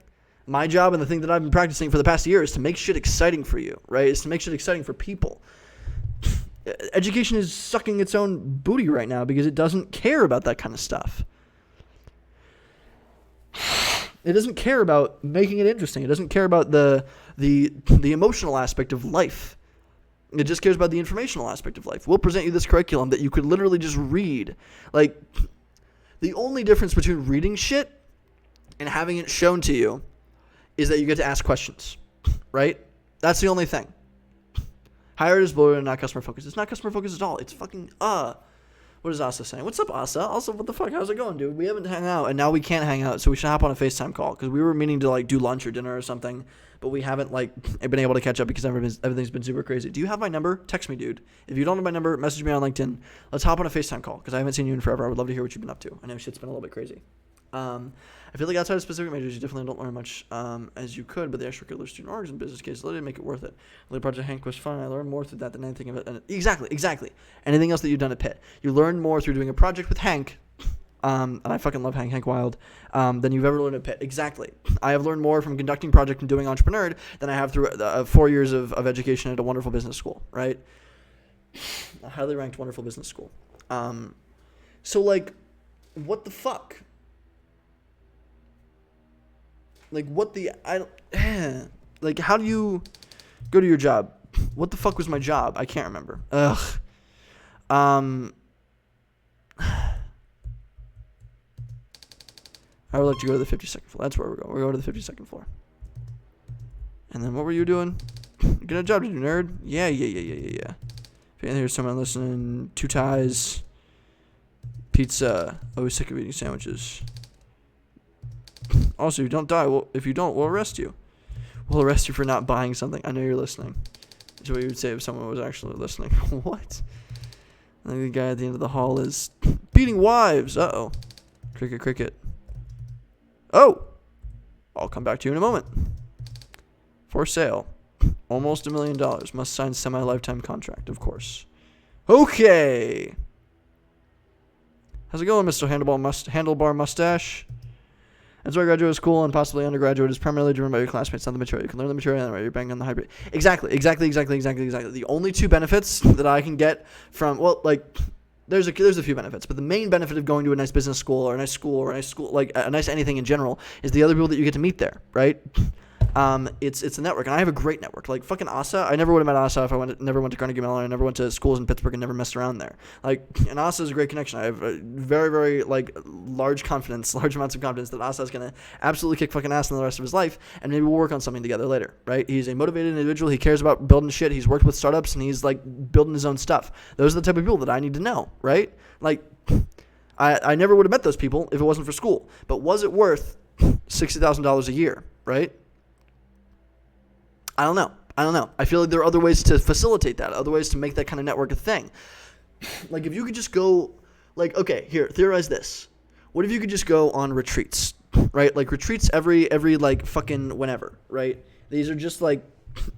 My job, and the thing that I've been practicing for the past year, is to make shit exciting for you, right? Is to make shit exciting for people. Education is sucking its own booty right now because it doesn't care about that kind of stuff. It doesn't care about making it interesting. It doesn't care about the emotional aspect of life. It just cares about the informational aspect of life. We'll present you this curriculum that you could literally just read. Like, the only difference between reading shit and having it shown to you is that you get to ask questions, right? That's the only thing. Higher ed is bloated and not customer focused. It's not customer focused at all. It's fucking, What is Asa saying? What's up, Asa? Also, what the fuck? How's it going, dude? We haven't hung out, and now we can't hang out, so we should hop on a FaceTime call, because we were meaning to, like, do lunch or dinner or something, but we haven't, like, been able to catch up because everything's been super crazy. Do you have my number? Text me, dude. If you don't have my number, message me on LinkedIn. Let's hop on a FaceTime call, because I haven't seen you in forever. I would love to hear what you've been up to. I know shit's been a little bit crazy. I feel like outside of specific majors, you definitely don't learn much as you could, but the extracurricular student orgs and business cases literally make it worth it. The project Hank was fun. I learned more through that than anything of it. And exactly. Anything else that you've done at Pitt. You learned more through doing a project with Hank, and I fucking love Hank Wild, than you've ever learned at Pitt. Exactly. I have learned more from conducting project and doing Entrepreneur than I have through 4 years of education at a wonderful business school, right? A highly ranked wonderful business school. So, like, what the fuck? Like, like, how do you go to your job? What the fuck was my job? I can't remember. Ugh. I would like to go to the 52nd floor. That's where we're going. We're going to the 52nd floor. And then what were you doing? Get a job to do, nerd. Yeah. If you hear someone listening, 2 ties, pizza. Always sick of eating sandwiches. Also, if you don't die, we'll arrest you. We'll arrest you for not buying something. I know you're listening. That's what you would say if someone was actually listening. What? I think the guy at the end of the hall is beating wives. Uh-oh. Cricket. Oh! I'll come back to you in a moment. For sale. Almost $1 million. Must sign semi-lifetime contract, of course. Okay! How's it going, Mr. Handlebar Mustache? That's why graduate school and possibly undergraduate is primarily driven by your classmates, not the material. You can learn the material and you're banging on the hybrid. Exactly. The only 2 benefits that I can get from, well, like, there's a few benefits, but the main benefit of going to a nice business school or a nice school, like a nice anything in general, is the other people that you get to meet there, right? It's a network, and I have a great network. Like, fucking Asa, I never would have met Asa if I never went to Carnegie Mellon. I never went to schools in Pittsburgh and never messed around there. Like, and Asa is a great connection. I have a very, very, like, large amounts of confidence that Asa is going to absolutely kick fucking ass in the rest of his life, and maybe we'll work on something together later, right? He's a motivated individual. He cares about building shit. He's worked with startups, and he's, like, building his own stuff. Those are the type of people that I need to know, right? Like, I never would have met those people if it wasn't for school. But was it worth $60,000 a year, right? I don't know. I feel like there are other ways to facilitate that, other ways to make that kind of network a thing. Like, if you could just go, like, okay, here, theorize this. What if you could just go on retreats, right? Like, retreats every like, fucking whenever, right? These are just, like,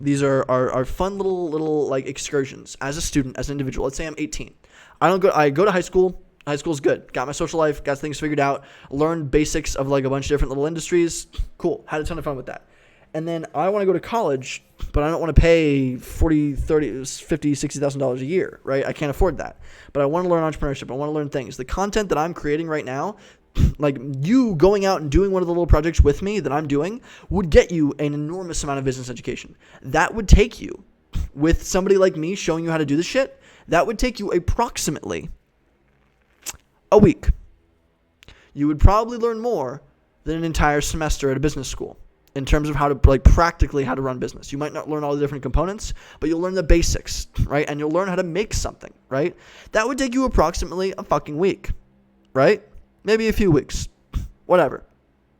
these are fun little, like, excursions as a student, as an individual. Let's say I'm 18. I go to high school. High school's good. Got my social life, got things figured out, learned basics of, like, a bunch of different little industries. Cool. Had a ton of fun with that. And then I want to go to college, but I don't want to pay $40,000, $30,000, $50,000, $60,000 a year, right? I can't afford that. But I want to learn entrepreneurship. I want to learn things. The content that I'm creating right now, like you going out and doing one of the little projects with me that I'm doing, would get you an enormous amount of business education. That would take you, with somebody like me showing you how to do this shit, that would take you approximately a week. You would probably learn more than an entire semester at a business school. In terms of how to, like, practically how to run business. You might not learn all the different components, but you'll learn the basics, right? And you'll learn how to make something, right? That would take you approximately a fucking week, right? Maybe a few weeks, whatever.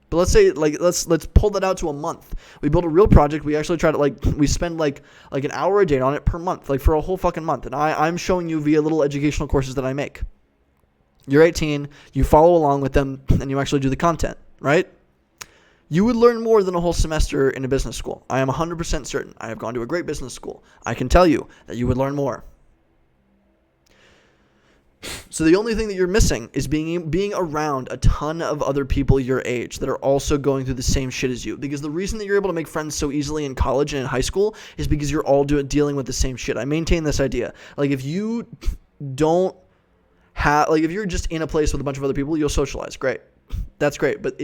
But let's say, like, let's pull that out to a month. We build a real project. We actually try to, like, we spend like an hour a day on it per month, like for a whole fucking month. And I'm showing you via little educational courses that I make. You're 18, you follow along with them, and you actually do the content, right? You would learn more than a whole semester in a business school. I am 100% certain. I have gone to a great business school. I can tell you that you would learn more. So the only thing that you're missing is being around a ton of other people your age that are also going through the same shit as you. Because the reason that you're able to make friends so easily in college and in high school is because you're all dealing with the same shit. I maintain this idea. Like, if you don't have, like, if you're just in a place with a bunch of other people, you'll socialize. Great. That's great, but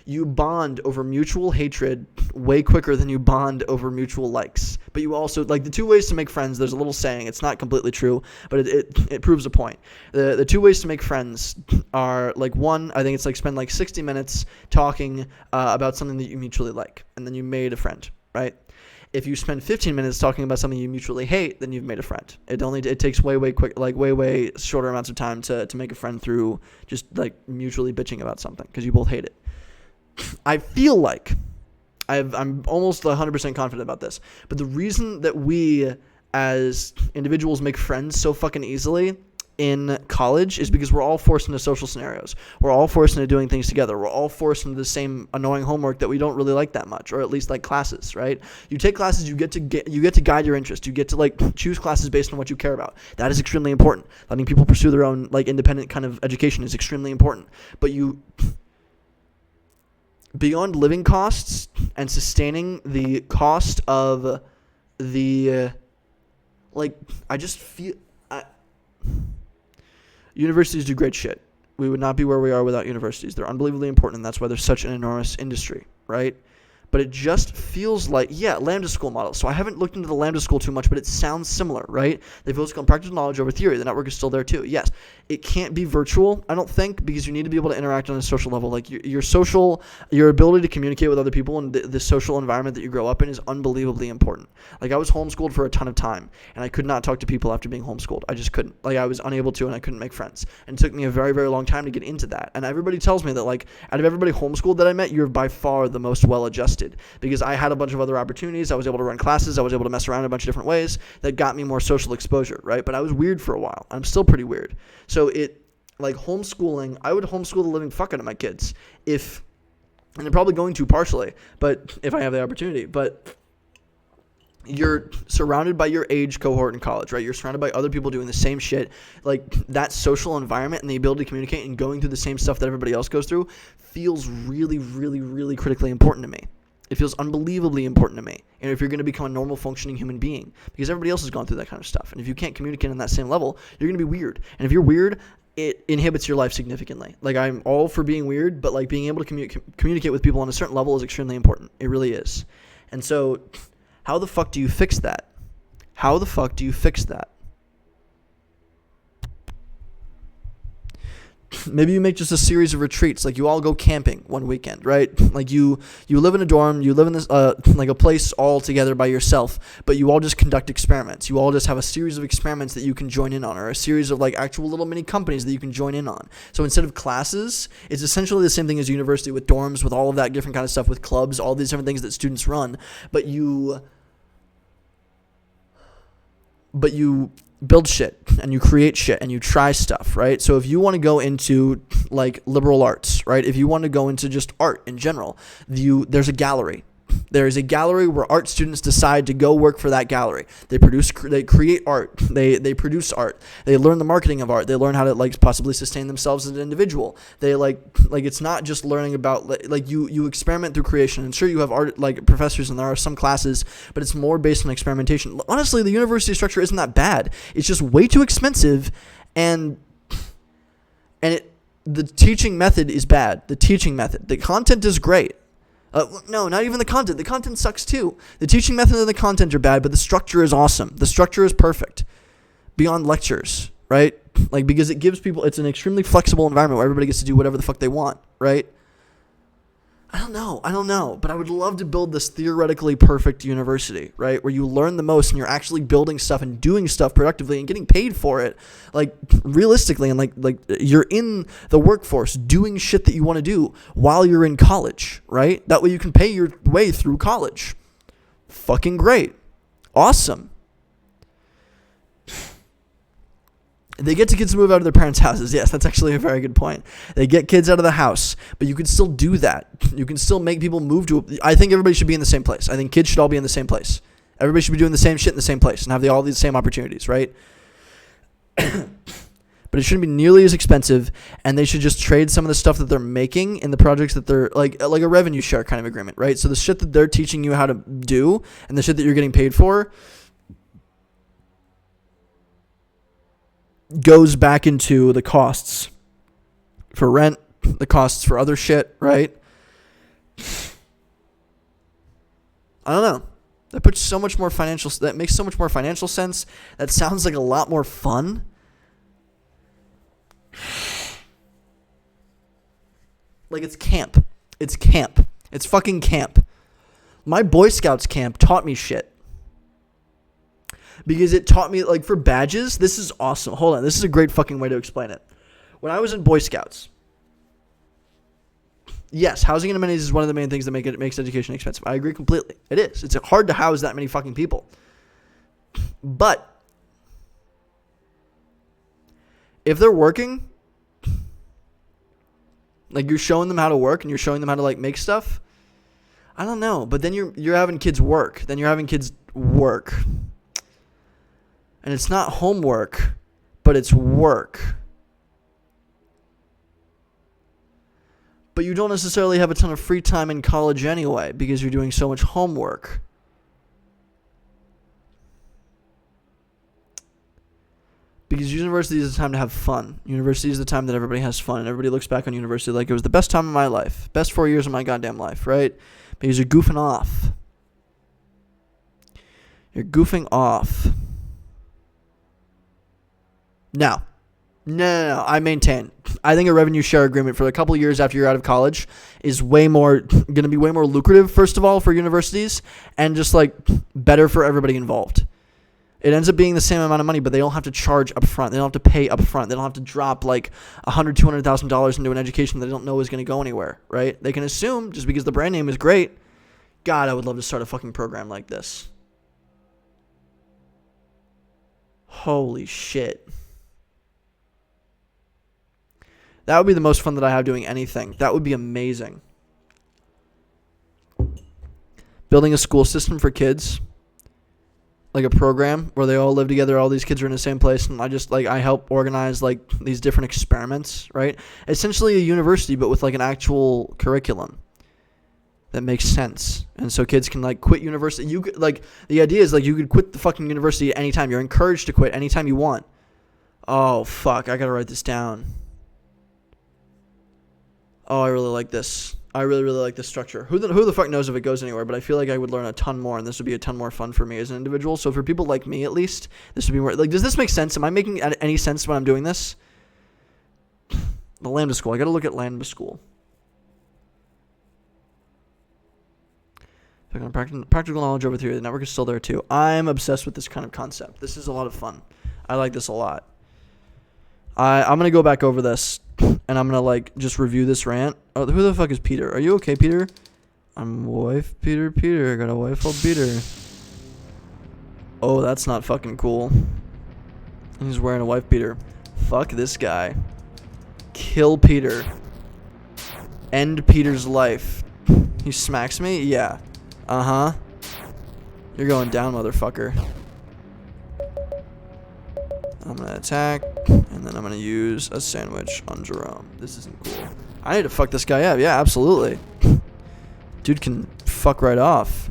you bond over mutual hatred way quicker than you bond over mutual likes. But you also, like, the 2 ways to make friends, there's a little saying, it's not completely true, but it proves a point. The 2 ways to make friends are, like, one, I think it's like spend like 60 minutes talking about something that you mutually like, and then you made a friend, right? If you spend 15 minutes talking about something you mutually hate, then you've made a friend. It takes way shorter amounts of time to make a friend through just like mutually bitching about something because you both hate it. I feel like I'm almost 100% confident about this, but the reason that we as individuals make friends so fucking easily in college is because we're all forced into social scenarios. We're all forced into doing things together. We're all forced into the same annoying homework that we don't really like that much, or at least like classes, right? You take classes, you get to guide your interest. You get to like choose classes based on what you care about. That is extremely important. Letting people pursue their own like independent kind of education is extremely important. But beyond living costs and sustaining the cost of the I just feel universities do great shit. We would not be where we are without universities. They're unbelievably important, and that's why they're such an enormous industry, right? But it just feels like, Lambda school model. So I haven't looked into the Lambda school too much, but it sounds similar, right? They focus on practical knowledge over theory. The network is still there too. Yes, it can't be virtual, I don't think, because you need to be able to interact on a social level. Like your ability to communicate with other people and the social environment that you grow up in is unbelievably important. Like I was homeschooled for a ton of time, and I could not talk to people after being homeschooled. I just couldn't. Like I was unable to, and I couldn't make friends. And it took me a very, very long time to get into that. And everybody tells me that like out of everybody homeschooled that I met, you're by far the most well-adjusted. Because I had a bunch of other opportunities. I was able to run classes. I was able to mess around in a bunch of different ways that got me more social exposure, right? But I was weird for a while. I'm still pretty weird. So homeschooling, I would homeschool the living fuck out of my kids and I'm probably going to partially, but if I have the opportunity. But you're surrounded by your age cohort in college, right? You're surrounded by other people doing the same shit. Like that social environment and the ability to communicate and going through the same stuff that everybody else goes through feels really, really, really critically important to me. It feels unbelievably important to me. And if you're going to become a normal functioning human being, because everybody else has gone through that kind of stuff. And if you can't communicate on that same level, you're going to be weird. And if you're weird, it inhibits your life significantly. Like I'm all for being weird, but like being able to communicate with people on a certain level is extremely important. It really is. And so how the fuck do you fix that? How the fuck do you fix that? Maybe you make just a series of retreats, like you all go camping one weekend, right? Like you live in a dorm, you live in this like a place all together by yourself, but you all just conduct experiments. You all just have a series of experiments that you can join in on, or a series of like actual little mini companies that you can join in on. So instead of classes, it's essentially the same thing as university with dorms, with all of that different kind of stuff, with clubs, all these different things that students run, but you build shit and you create shit and you try stuff, right? So if you want to go into like liberal arts, right? If you want to go into just art in general, there's a gallery. There is a gallery where art students decide to go work for that gallery. They create art. They produce art. They learn the marketing of art. They learn how to like possibly sustain themselves as an individual. They like it's not just learning about like you experiment through creation. And sure, you have art like professors and there are some classes, but it's more based on experimentation. Honestly, the university structure isn't that bad. It's just way too expensive, and the teaching method is bad. The teaching method. The content is great. No, not even the content. The content sucks too. The teaching method and the content are bad, but the structure is awesome. The structure is perfect. Beyond lectures, right? Like, because it gives people, it's an extremely flexible environment where everybody gets to do whatever the fuck they want, right? I don't know, but I would love to build this theoretically perfect university, right? Where you learn the most and you're actually building stuff and doing stuff productively and getting paid for it, like realistically, and like you're in the workforce doing shit that you want to do while you're in college, right? That way you can pay your way through college. Fucking great. Awesome. They get kids to move out of their parents' houses. Yes, that's actually a very good point. They get kids out of the house, but you can still do that. You can still make people move to I think everybody should be in the same place. I think kids should all be in the same place. Everybody should be doing the same shit in the same place and have all these same opportunities, right? But it shouldn't be nearly as expensive, and they should just trade some of the stuff that they're making in the projects that they're like a revenue share kind of agreement, right? So the shit that they're teaching you how to do and the shit that you're getting paid for goes back into the costs for rent, the costs for other shit, right? I don't know. That makes so much more financial sense. That sounds like a lot more fun. Like, it's camp. It's camp. It's fucking camp. My Boy Scouts camp taught me shit. Because it taught me, like, for badges, this is awesome. Hold on. This is a great fucking way to explain it. When I was in Boy Scouts, yes, housing and amenities is one of the main things that makes education expensive. I agree completely. It is. It's hard to house that many fucking people. But if they're working, like, you're showing them how to work and you're showing them how to, like, make stuff, I don't know. But then you're having kids work. Then you're having kids work. And it's not homework, but it's work. But you don't necessarily have a ton of free time in college anyway because you're doing so much homework. Because university is the time to have fun. University is the time that everybody has fun. And everybody looks back on university like it was the best time of my life. Best 4 years of my goddamn life, right? Because you're goofing off. You're goofing off. No, I maintain. I think a revenue share agreement for a couple of years after you're out of college is going to be way more lucrative, first of all, for universities, and just, like, better for everybody involved. It ends up being the same amount of money, but they don't have to charge up front. They don't have to pay up front. They don't have to drop, like, $100,000, $200,000 into an education that they don't know is going to go anywhere, right? They can assume, just because the brand name is great, God, I would love to start a fucking program like this. Holy shit. That would be the most fun that I have doing anything. That would be amazing. Building a school system for kids. Like a program where they all live together. All these kids are in the same place. And I help organize, like, these different experiments, right? Essentially a university, but with, like, an actual curriculum that makes sense. And so kids can, like, quit university. You could, like, the idea is, like, you could quit the fucking university at any time. You're encouraged to quit anytime you want. Oh, fuck. I gotta write this down. Oh, I really like this. I really, really like this structure. Who the fuck knows if it goes anywhere, but I feel like I would learn a ton more, and this would be a ton more fun for me as an individual. So for people like me, at least, this would be more... Like, does this make sense? Am I making any sense when I'm doing this? The Lambda School. I gotta look at Lambda School. Practical knowledge over theory. The network is still there, too. I'm obsessed with this kind of concept. This is a lot of fun. I like this a lot. I'm going to go back over this, and I'm going to, like, just review this rant. Oh, who the fuck is Peter? Are you okay, Peter? I'm wife Peter. I got a wife called Peter. Oh, that's not fucking cool. He's wearing a wife beater. Fuck this guy. Kill Peter. End Peter's life. He smacks me? Yeah. Uh-huh. You're going down, motherfucker. I'm going to attack, and then I'm going to use a sandwich on Jerome. This isn't cool. I need to fuck this guy up. Yeah, absolutely. Dude can fuck right off.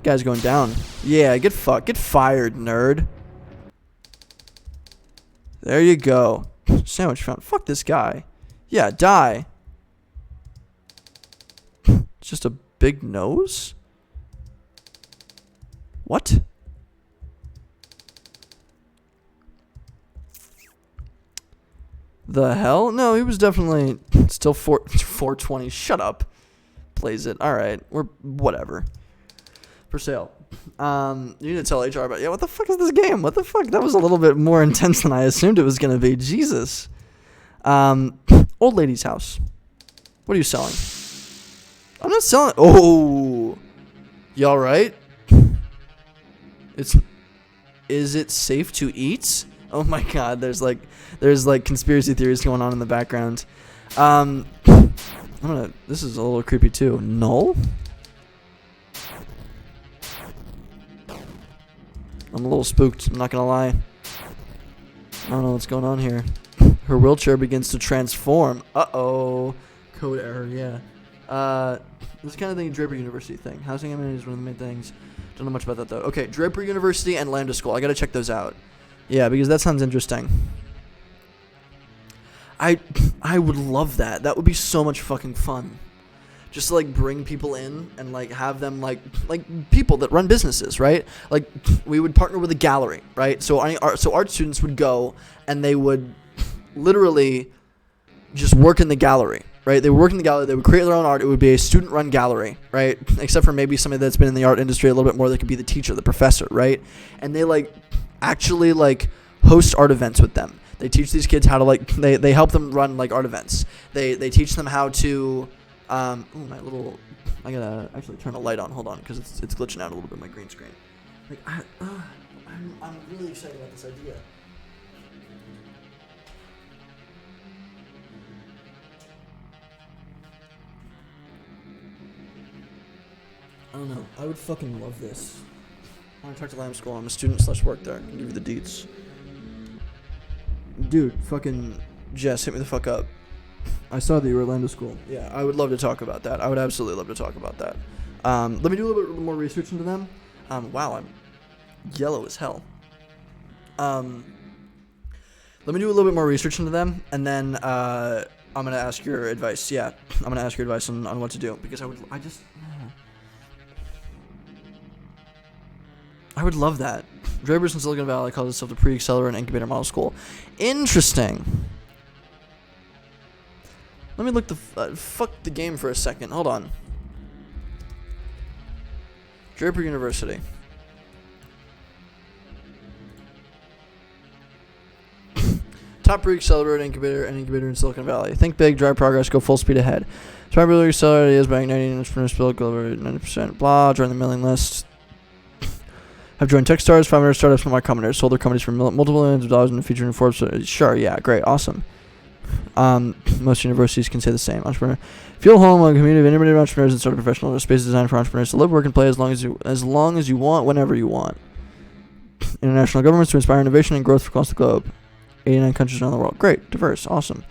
Guy's going down. Yeah, get fucked. Get fired, nerd. There you go. Sandwich found. Fuck this guy. Yeah, die. It's just a big nose? What? The hell? No, he was definitely still 420. Shut up. Plays it. All right. We're whatever. For sale. You need to tell HR about... Yeah, what the fuck is this game? What the fuck? That was a little bit more intense than I assumed it was going to be. Jesus. Old lady's house. What are you selling? I'm not selling... Oh. You all right? Is it safe to eat? Oh my god, there's like conspiracy theories going on in the background. This is a little creepy too. Null? I'm a little spooked, I'm not gonna lie. I don't know what's going on here. Her wheelchair begins to transform. Uh-oh. Code error, yeah. This kind of thing, Draper University thing. Housing amenities is one of the main things. Don't know much about that though. Okay, Draper University and Lambda School. I gotta check those out. Yeah, because that sounds interesting. I would love that. That would be so much fucking fun. Just to, like, bring people in and, like, have them, like people that run businesses, right? Like, we would partner with a gallery, right? So art students would go and they would literally just work in the gallery, right? They would work in the gallery. They would create their own art. It would be a student-run gallery, right? Except for maybe somebody that's been in the art industry a little bit more. That could be the teacher, the professor, right? And they, like, actually, like, host art events with them. They teach these kids how to, like, they help them run, like, art events. They teach them how to... I gotta actually turn the light on. Hold on, because it's glitching out a little bit, my green screen. Like, I'm really excited about this idea. I don't know. I would fucking love this. I want to talk to Lamb School. I'm a student / work there. I can give you the deets. Dude, fucking Jess, hit me the fuck up. I saw that you were at Lambda School. Yeah, I would love to talk about that. I would absolutely love to talk about that. Let me do a little bit more research into them. Wow, I'm yellow as hell. Let me do a little bit more research into them, and then I'm going to ask your advice. Yeah, I'm going to ask your advice on what to do, because I would love that. Draper's in Silicon Valley calls itself the Pre-Accelerator and Incubator Model School. Interesting. Let me look fuck the game for a second. Hold on. Draper University. Top Pre-Accelerator, Incubator in Silicon Valley. Think big, drive progress, go full speed ahead. Top Pre-Accelerator is by igniting entrepreneurs, build, deliver 90%. Blah, join the mailing list. Have joined Techstars, 500 startups from my competitors. Sold their companies for multiple millions of dollars in the future in Forbes. Sure, yeah, great, awesome. Most universities can say the same. Entrepreneur. Feel home a community of innovative entrepreneurs and startup professionals. A space designed for entrepreneurs to live, work, and play as long as you want, whenever you want. International governments to inspire innovation and growth across the globe. 89 countries around the world. Great, diverse, awesome.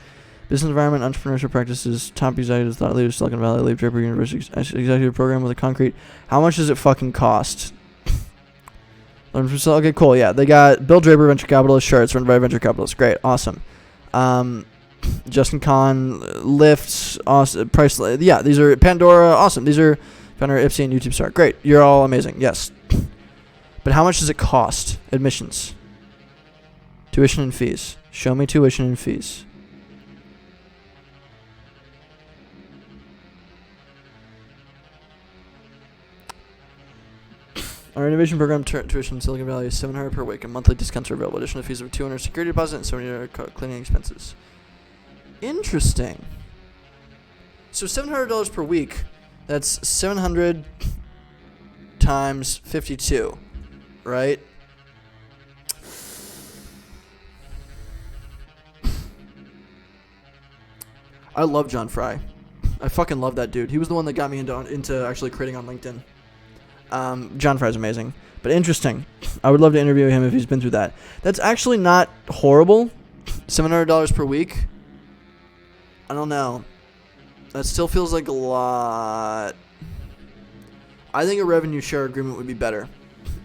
Business environment, entrepreneurship practices, top executives, thought leaders, Silicon Valley, Leap Draper University executive program with a concrete. How much does it fucking cost? Okay, cool. Yeah, they got Bill Draper, venture capitalist. Sure, it's run by a venture capitalist. Great, awesome. Justin Kahn, Lyft, awesome. Price. Yeah, these are Pandora. Awesome. These are Pandora, Ipsy, and YouTube Star. Great. You're all amazing. Yes. But how much does it cost? Admissions. Tuition and fees. Show me tuition and fees. Our innovation program tuition in Silicon Valley is $700 per week, and monthly discounts are available. Additional fees of $200 security deposit and $70 cleaning expenses. Interesting. So $700 per week. That's 700 times 52, right? I love John Fry. I fucking love that dude. He was the one that got me into actually creating on LinkedIn. John Fry's amazing, but interesting. I would love to interview him if he's been through that. That's actually not horrible. $700 per week. I don't know. That still feels like a lot. I think a revenue share agreement would be better.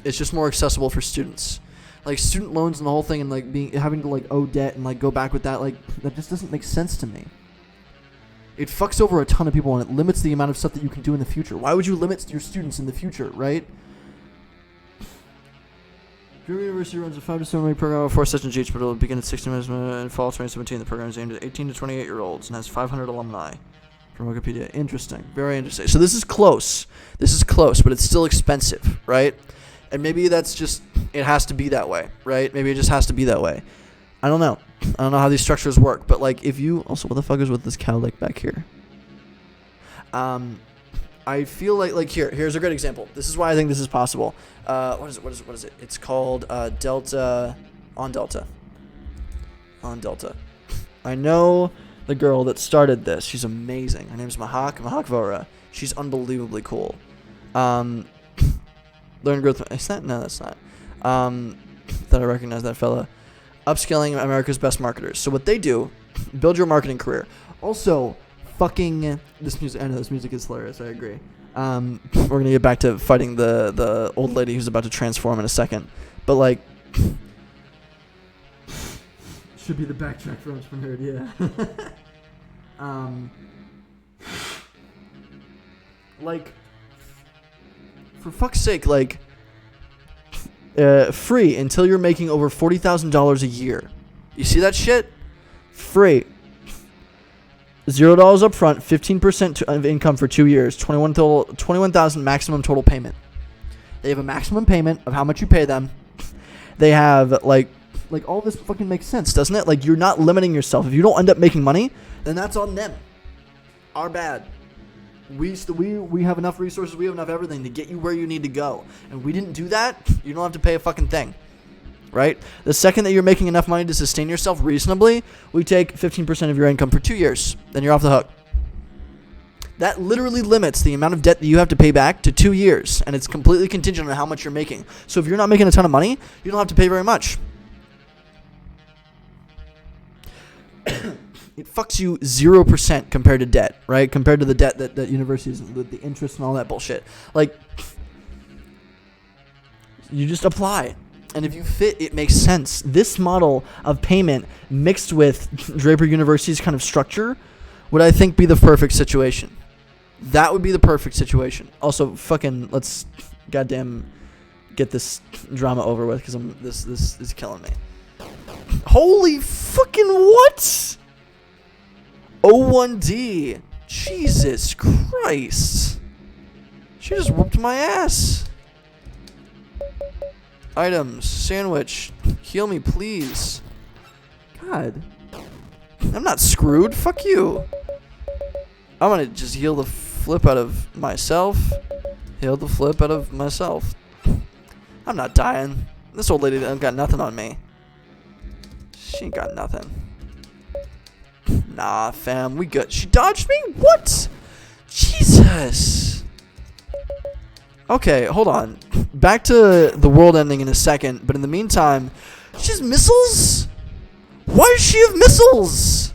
It's just more accessible for students. Like student loans and the whole thing, and like having to like owe debt and like go back with that, like that just doesn't make sense to me. It fucks over a ton of people, and it limits the amount of stuff that you can do in the future. Why would you limit your students in the future, right? Drew University runs a 5 to 7 week program of 4 sessions each, but it'll begin at 60 minutes in fall 2017. The program is aimed at 18 to 28-year-olds and has 500 alumni from Wikipedia. Interesting. Very interesting. So this is close. But it's still expensive, right? And maybe that's just, it has to be that way, right? Maybe it just has to be that way. I don't know. I don't know how these structures work, but like if you also, what the fuck is with this cowlick back here? I feel like here's a great example. This is why I think this is possible. What is it? It's called Delta. I know the girl that started this. She's amazing. Her name's Mahak Vora. She's unbelievably cool. Learn growth. Is that? No, that's not. Thought I recognized that fella. Upskilling America's best marketers. So what they do, build your marketing career. Also, fucking this music. I know this music is hilarious. I agree. We're gonna get back to fighting the old lady who's about to transform in a second. But like, Should be the backtrack for entrepreneur, yeah. Like, for fuck's sake, like, free until you're making over $40,000 a year. You see that shit? Free. $0 up front, 15% of income for 2 years, 21,000 maximum total payment. They have a maximum payment of how much you pay them. They have, like all this fucking makes sense, doesn't it? Like, you're not limiting yourself. If you don't end up making money, then that's on them. Our bad. We have enough resources, we have enough everything to get you where you need to go. And we didn't do that, you don't have to pay a fucking thing. Right? The second that you're making enough money to sustain yourself reasonably, we take 15% of your income for 2 years. Then you're off the hook. That literally limits the amount of debt that you have to pay back to 2 years. And it's completely contingent on how much you're making. So if you're not making a ton of money, you don't have to pay very much. It fucks you 0% compared to debt, right? Compared to the debt that universities, with the interest and all that bullshit. Like, you just apply. And if you fit, it makes sense. This model of payment mixed with Draper University's kind of structure would, I think, be the perfect situation. That would be the perfect situation. Also, fucking, let's goddamn get this drama over with, because this is killing me. Holy fucking what? 01D. Jesus Christ. She just whooped my ass. Items. Sandwich. Heal me, please. God. I'm not screwed. Fuck you. I'm gonna just heal the flip out of myself. Heal the flip out of myself. I'm not dying. This old lady ain't got nothing on me. She ain't got nothing. Nah, fam, we good. She dodged me? What? Jesus. Okay, hold on. Back to the world ending in a second, but in the meantime, she has missiles? Why does she have missiles?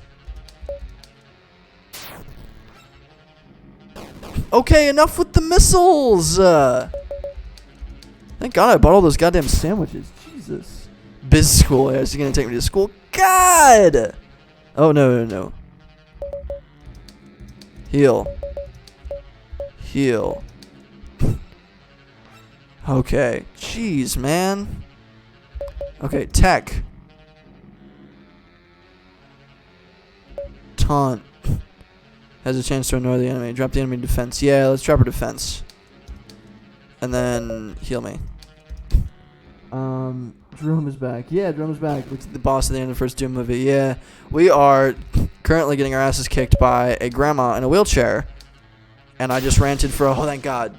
Okay, enough with the missiles. Thank God I bought all those goddamn sandwiches. Jesus. Biz school. Yeah, she's gonna take me to school. God. Oh, no. Heal. Heal. Okay. Jeez, man. Okay, tech. Taunt. Has a chance to annoy the enemy. Drop the enemy defense. Yeah, let's drop her defense. And then heal me. Jerome is back. Yeah, Jerome is back. The boss at the end of the first Doom movie. Yeah, we are currently getting our asses kicked by a grandma in a wheelchair. And I just ranted for, oh, thank God.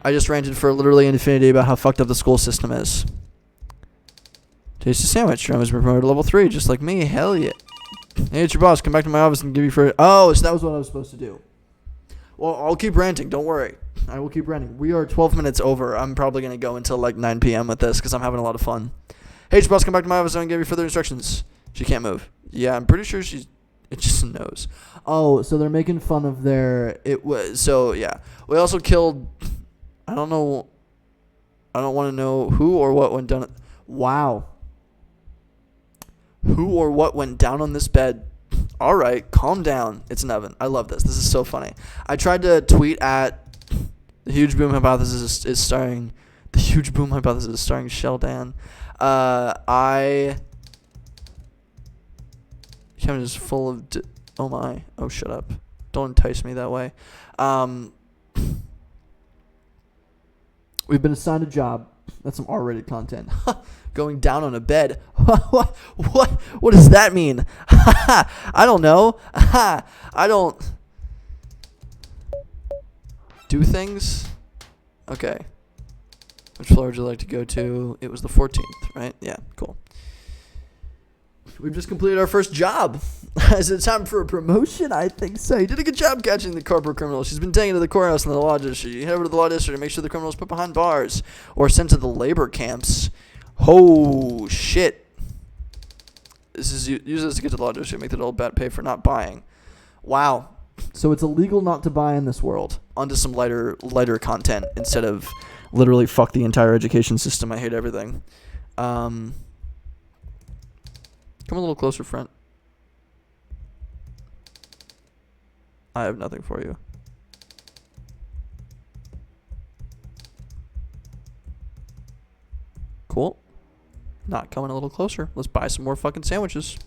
I just ranted for literally infinity about how fucked up the school system is. Taste a sandwich. Jerome has been promoted to level 3, just like me. Hell yeah. Hey, it's your boss. Come back to my office and give you for... Oh, so that was what I was supposed to do. Well, I'll keep ranting. Don't worry. I will keep ranting. We are 12 minutes over. I'm probably going to go until like 9 p.m. with this because I'm having a lot of fun. Hey, it's your boss. Come back to my office and give you further instructions. She can't move. Yeah, I'm pretty sure she's... It just knows. Oh, so they're making fun of their... It was... So, yeah. We also killed... I don't know... I don't want to know who or what went down... Wow. Who or what went down on this bed? All right, calm down. It's an oven. I love this. This is so funny. I tried to tweet at The Huge Boom Hypothesis is starring... The Huge Boom Hypothesis is starring Sheldon. Camera is full of... Oh my. Oh, shut up. Don't entice me that way. We've been assigned a job. That's some R-rated content. Going down on a bed. What does that mean? I don't know. I don't do things. Okay. Which floor would you like to go to? It was the 14th, right? Yeah, cool. We've just completed our first job. Is it time for a promotion? I think so. You did a good job catching the corporate criminal. She's been taken to the courthouse in the law district. You head over to the law district to make sure the criminal is put behind bars or sent to the labor camps. Oh, shit. This is use this to get to the law district. Make the old bat pay for not buying. Wow. So it's illegal not to buy in this world. Onto some lighter content instead of literally fuck the entire education system. I hate everything. Come a little closer, friend. I have nothing for you. Cool. Not coming a little closer. Let's buy some more fucking sandwiches.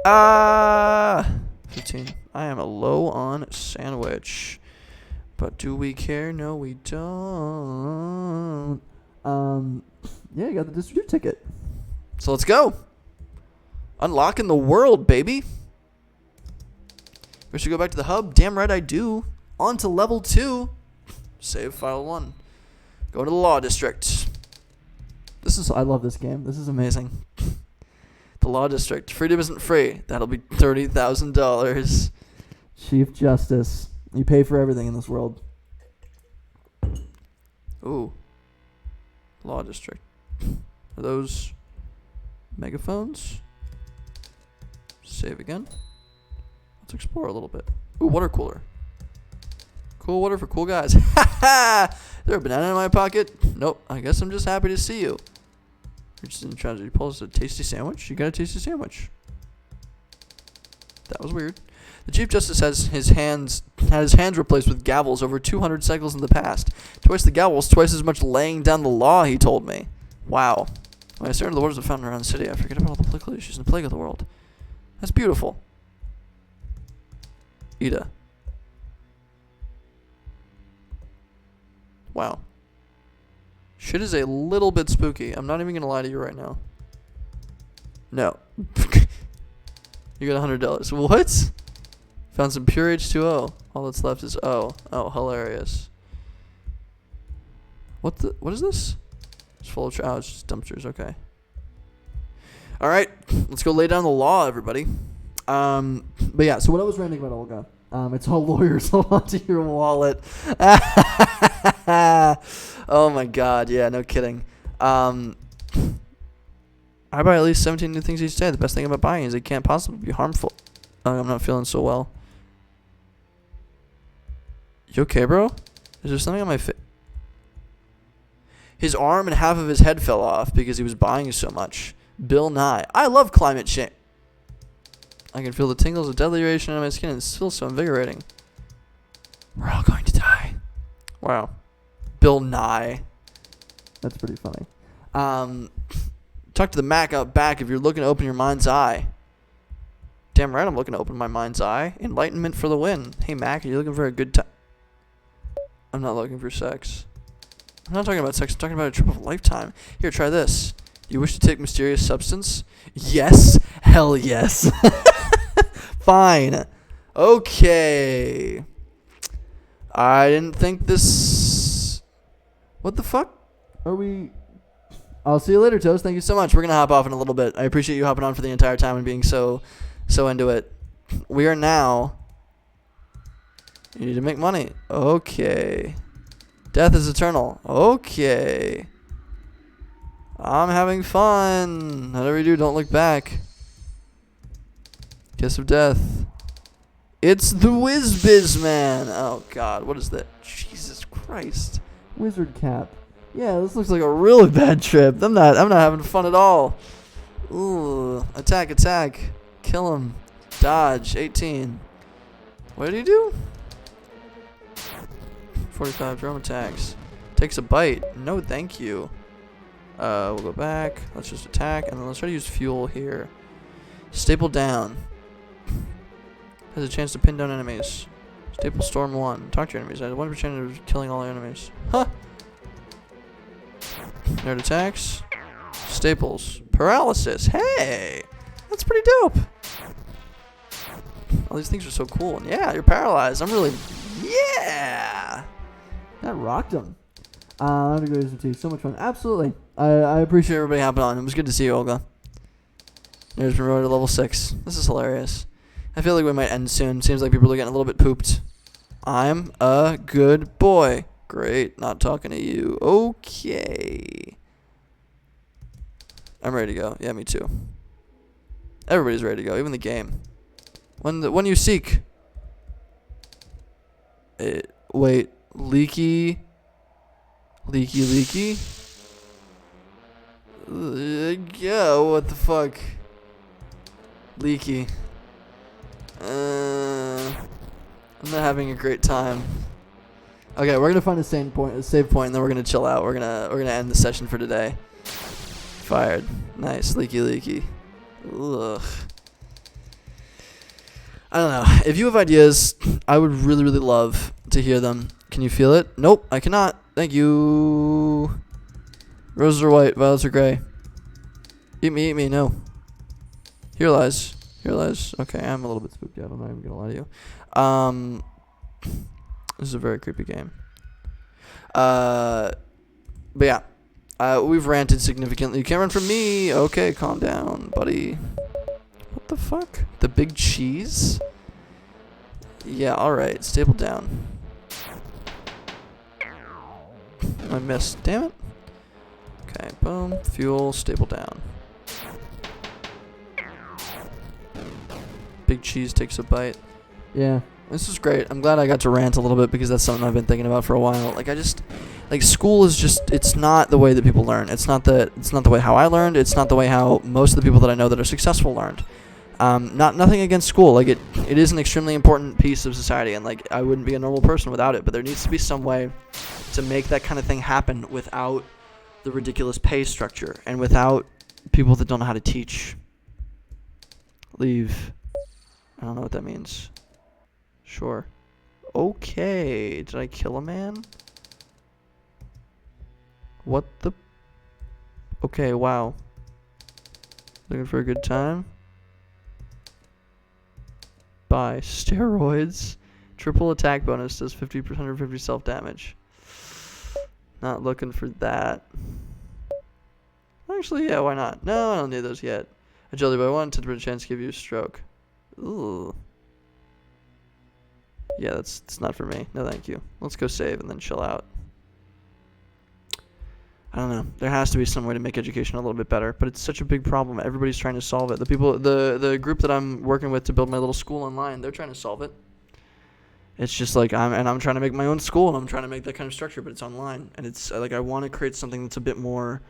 Ah! 15. I am low on sandwich. But do we care? No, we don't. Yeah, you got the distributor ticket. So let's go. Unlocking the world, baby. We should go back to the hub. Damn right I do. On to level 2. Save file 1. Go to the law district. I love this game. This is amazing. The law district. Freedom isn't free. That'll be $30,000. Chief Justice. You pay for everything in this world. Ooh. Law district. Are those megaphones? Save again. Let's explore a little bit. Ooh, water cooler. Cool water for cool guys. Ha ha! Is there a banana in my pocket? Nope. I guess I'm just happy to see you. You're just in tragedy. Pull us a tasty sandwich? You got a tasty sandwich. That was weird. The Chief Justice had his hands replaced with gavels over 200 cycles in the past. Twice the gavels, twice as much laying down the law, he told me. Wow. When I stare into the waters of the fountain around the city, I forget about all the political issues and the plague of the world. That's beautiful. Ida. Wow. Shit is a little bit spooky. I'm not even going to lie to you right now. No. You got $100. What? Found some pure H2O. All that's left is O. Oh, hilarious. What is this? It's full of it's just dumpsters. Okay. All right. Let's go lay down the law, everybody. But yeah, so what I was ranting about Olga. It's all lawyers. Hold on to your wallet. Oh my god, yeah, no kidding. I buy at least 17 new things each day. The best thing about buying is it can't possibly be harmful. I'm not feeling so well. You okay, bro? Is there something on my face? His arm and half of his head fell off because he was buying so much. Bill Nye. I love climate change. I can feel the tingles of deadly radiation on my skin and it feels so invigorating. We're all going to die. Wow. Bill Nye. That's pretty funny. Talk to the Mac out back if you're looking to open your mind's eye. Damn right I'm looking to open my mind's eye. Enlightenment for the win. Hey Mac, are you looking for a good time? I'm not looking for sex. I'm not talking about sex, I'm talking about a trip of a lifetime. Here, try this. You wish to take mysterious substance? Yes. Hell yes. Fine. Okay. I didn't think this... What the fuck? Are we... I'll see you later, Toast. Thank you so much. We're going to hop off in a little bit. I appreciate you hopping on for the entire time and being so into it. We are now... You need to make money. Okay. Death is eternal. Okay. I'm having fun. Whatever you do, don't look back. Kiss of death. It's the Whiz-Biz Man. Oh, God. What is that? Jesus Christ. Wizard cap. Yeah, this looks like a really bad trip. I'm not having fun at all. Ooh. Attack, attack. Kill him. Dodge. 18. What did he do? 45 drum attacks. Takes a bite. No, thank you. We'll go back. Let's just attack. And then let's try to use fuel here. Staple down. Has a chance to pin down enemies. Staple storm 1. Talk to your enemies. I have 1% of killing all enemies. Huh. Nerd attacks. Staples. Paralysis. Hey! That's pretty dope. All these things are so cool. And yeah, you're paralyzed. I'm really... Yeah! That rocked him. I'm gonna go use some tea. So much fun. Absolutely. I appreciate everybody hopping on. It was good to see you, Olga. There's been road to level 6. This is hilarious. I feel like we might end soon. Seems like people are getting a little bit pooped. I'm a good boy. Great. Not talking to you. Okay. I'm ready to go. Yeah, me too. Everybody's ready to go. Even the game. When you seek. Wait. Leaky. Yeah, what the fuck? Leaky. I'm not having a great time. Okay, we're gonna find a save point, and then we're gonna chill out. We're gonna end the session for today. Fired. Nice. Leaky. Ugh. I don't know. If you have ideas, I would really, really love to hear them. Can you feel it? Nope, I cannot. Thank you. Roses are white, violets are gray. Eat me, no. Here lies. Okay, I'm a little bit spooked out. I'm not even gonna lie to you. This is a very creepy game. But yeah. We've ranted significantly. You can't run from me. Okay, calm down, buddy. What the fuck? The big cheese? Yeah, alright. Stable down. I missed. Damn it. Okay, boom. Fuel, stable down. Big cheese takes a bite. Yeah, this is great. I'm glad I got to rant a little bit because that's something I've been thinking about for a while. Like school is just, it's not the way that people learn. It's not the way how I learned. It's not the way how most of the people that I know that are successful learned. Nothing against school. Like it is an extremely important piece of society, and like I wouldn't be a normal person without it. But there needs to be some way to make that kind of thing happen without the ridiculous pay structure and without people that don't know how to teach. Leave. I don't know what that means. Sure. Okay. Did I kill a man? What the? Okay, wow. Looking for a good time? Buy steroids. Triple attack bonus does 50% of 50 self-damage. Not looking for that. Actually, yeah, why not? No, I don't need those yet. Agility by 1, 10% chance to give you a stroke. Ooh. Yeah, that's not for me. No, thank you. Let's go save and then chill out. I don't know. There has to be some way to make education a little bit better, but it's such a big problem. Everybody's trying to solve it. The group that I'm working with to build my little school online, they're trying to solve it. It's just like I'm trying to make my own school, and I'm trying to make that kind of structure, but it's online, and it's like I want to create something that's a bit more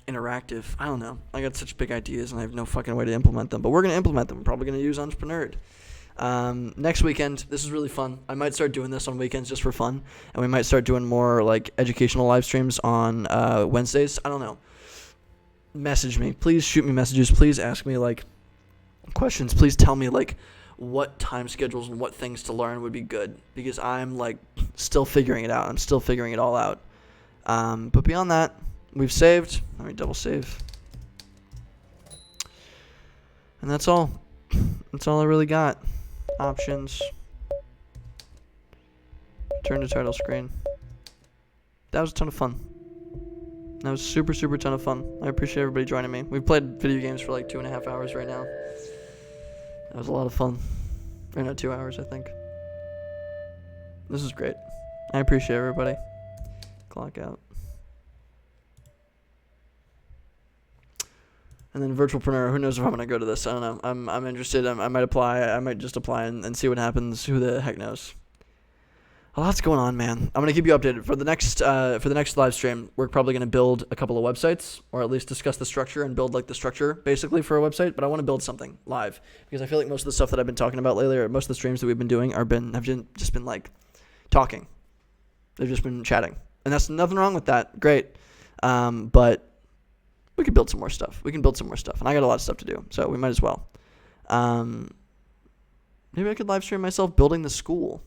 interactive. I don't know. I got such big ideas, and I have no fucking way to implement them, but we're gonna implement them. We're probably gonna use Entrepreneur. Next weekend, this is really fun. I might start doing this on weekends just for fun, and we might start doing more like educational live streams on Wednesdays. I don't know. Message me. Please shoot me messages. Please ask me like questions. Please tell me like what time schedules and what things to learn would be good, because I'm like still figuring it out. I'm still figuring it all out. But beyond that, we've saved. Let me double save. And that's all. That's all I really got. Options. Turn to title screen. That was a ton of fun. That was super, super ton of fun. I appreciate everybody joining me. We've played video games for like 2.5 hours right now. That was a lot of fun. Or no, 2 hours, I think. This is great. I appreciate everybody. Clock out. And then virtualpreneur, who knows if I'm going to go to this. I don't know. I'm interested. I might apply. I might just apply and see what happens. Who the heck knows? A lot's going on, man. I'm going to keep you updated. For the next live stream, we're probably going to build a couple of websites, or at least discuss the structure and build like the structure basically for a website. But I want to build something live, because I feel like most of the stuff that I've been talking about lately, or most of the streams that we've been doing have just been like talking. They've just been chatting. And that's nothing wrong with that. Great. But we can build some more stuff. And I got a lot of stuff to do, so we might as well. Maybe I could live stream myself building the school,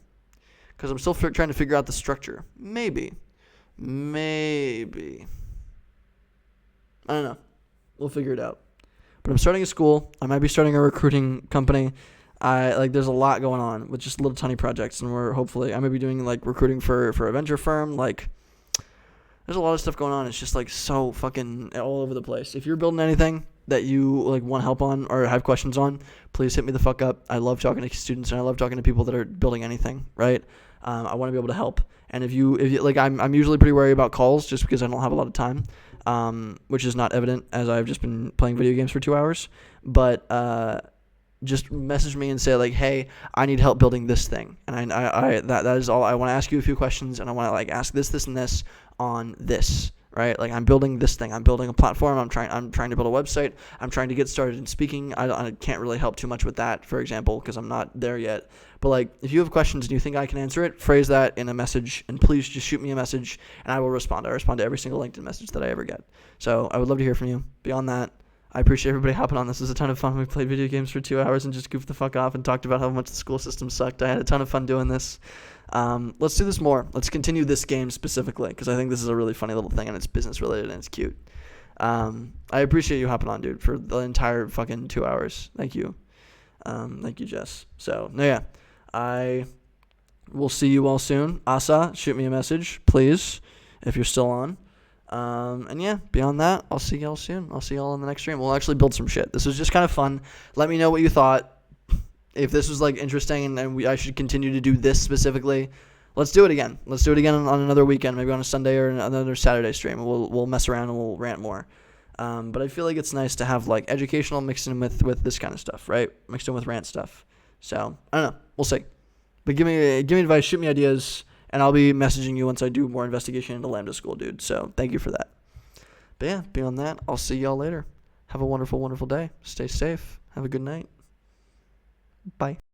because I'm still trying to figure out the structure. Maybe. I don't know. We'll figure it out. But I'm starting a school. I might be starting a recruiting company. There's a lot going on with just little tiny projects, and I might be doing like recruiting for a venture firm. Like, there's a lot of stuff going on. It's just like so fucking all over the place. If you're building anything that you like want help on or have questions on, please hit me the fuck up. I love talking to students, and I love talking to people that are building anything, right? I want to be able to help. And if you like, I'm usually pretty wary about calls just because I don't have a lot of time, which is not evident as I've just been playing video games for 2 hours. But just message me and say like, hey, I need help building this thing, and that is all. I want to ask you a few questions, and I want to like ask this and this on this, right? Like, I'm building this thing. I'm building a platform. I'm trying to build a website. I'm trying to get started in speaking. I can't really help too much with that, for example, because I'm not there yet. But, like, if you have questions and you think I can answer it, phrase that in a message, and please just shoot me a message, and I will respond. I respond to every single LinkedIn message that I ever get. So I would love to hear from you. Beyond that, I appreciate everybody hopping on. This was a ton of fun. We played video games for 2 hours and just goofed the fuck off and talked about how much the school system sucked. I had a ton of fun doing this. Let's do this more. Let's continue this game specifically, because I think this is a really funny little thing, and it's business related, and it's cute. I appreciate you hopping on, dude, for the entire fucking 2 hours. Thank you. Thank you, Jess. So, no, yeah. I will see you all soon. Asa, shoot me a message, please, if you're still on. And yeah, beyond that, I'll see y'all soon. I'll see y'all in the next stream. We'll actually build some shit. This was just kind of fun. Let me know what you thought. If this was like interesting and I should continue to do this specifically, let's do it again. Let's do it again on another weekend, maybe on a Sunday or another Saturday stream. We'll mess around and we'll rant more. But I feel like it's nice to have like educational mixed in with this kind of stuff, right? Mixed in with rant stuff. So I don't know. We'll see. But give me advice, shoot me ideas, and I'll be messaging you once I do more investigation into Lambda School, dude. So thank you for that. But yeah, beyond that, I'll see y'all later. Have a wonderful, wonderful day. Stay safe. Have a good night. Bye.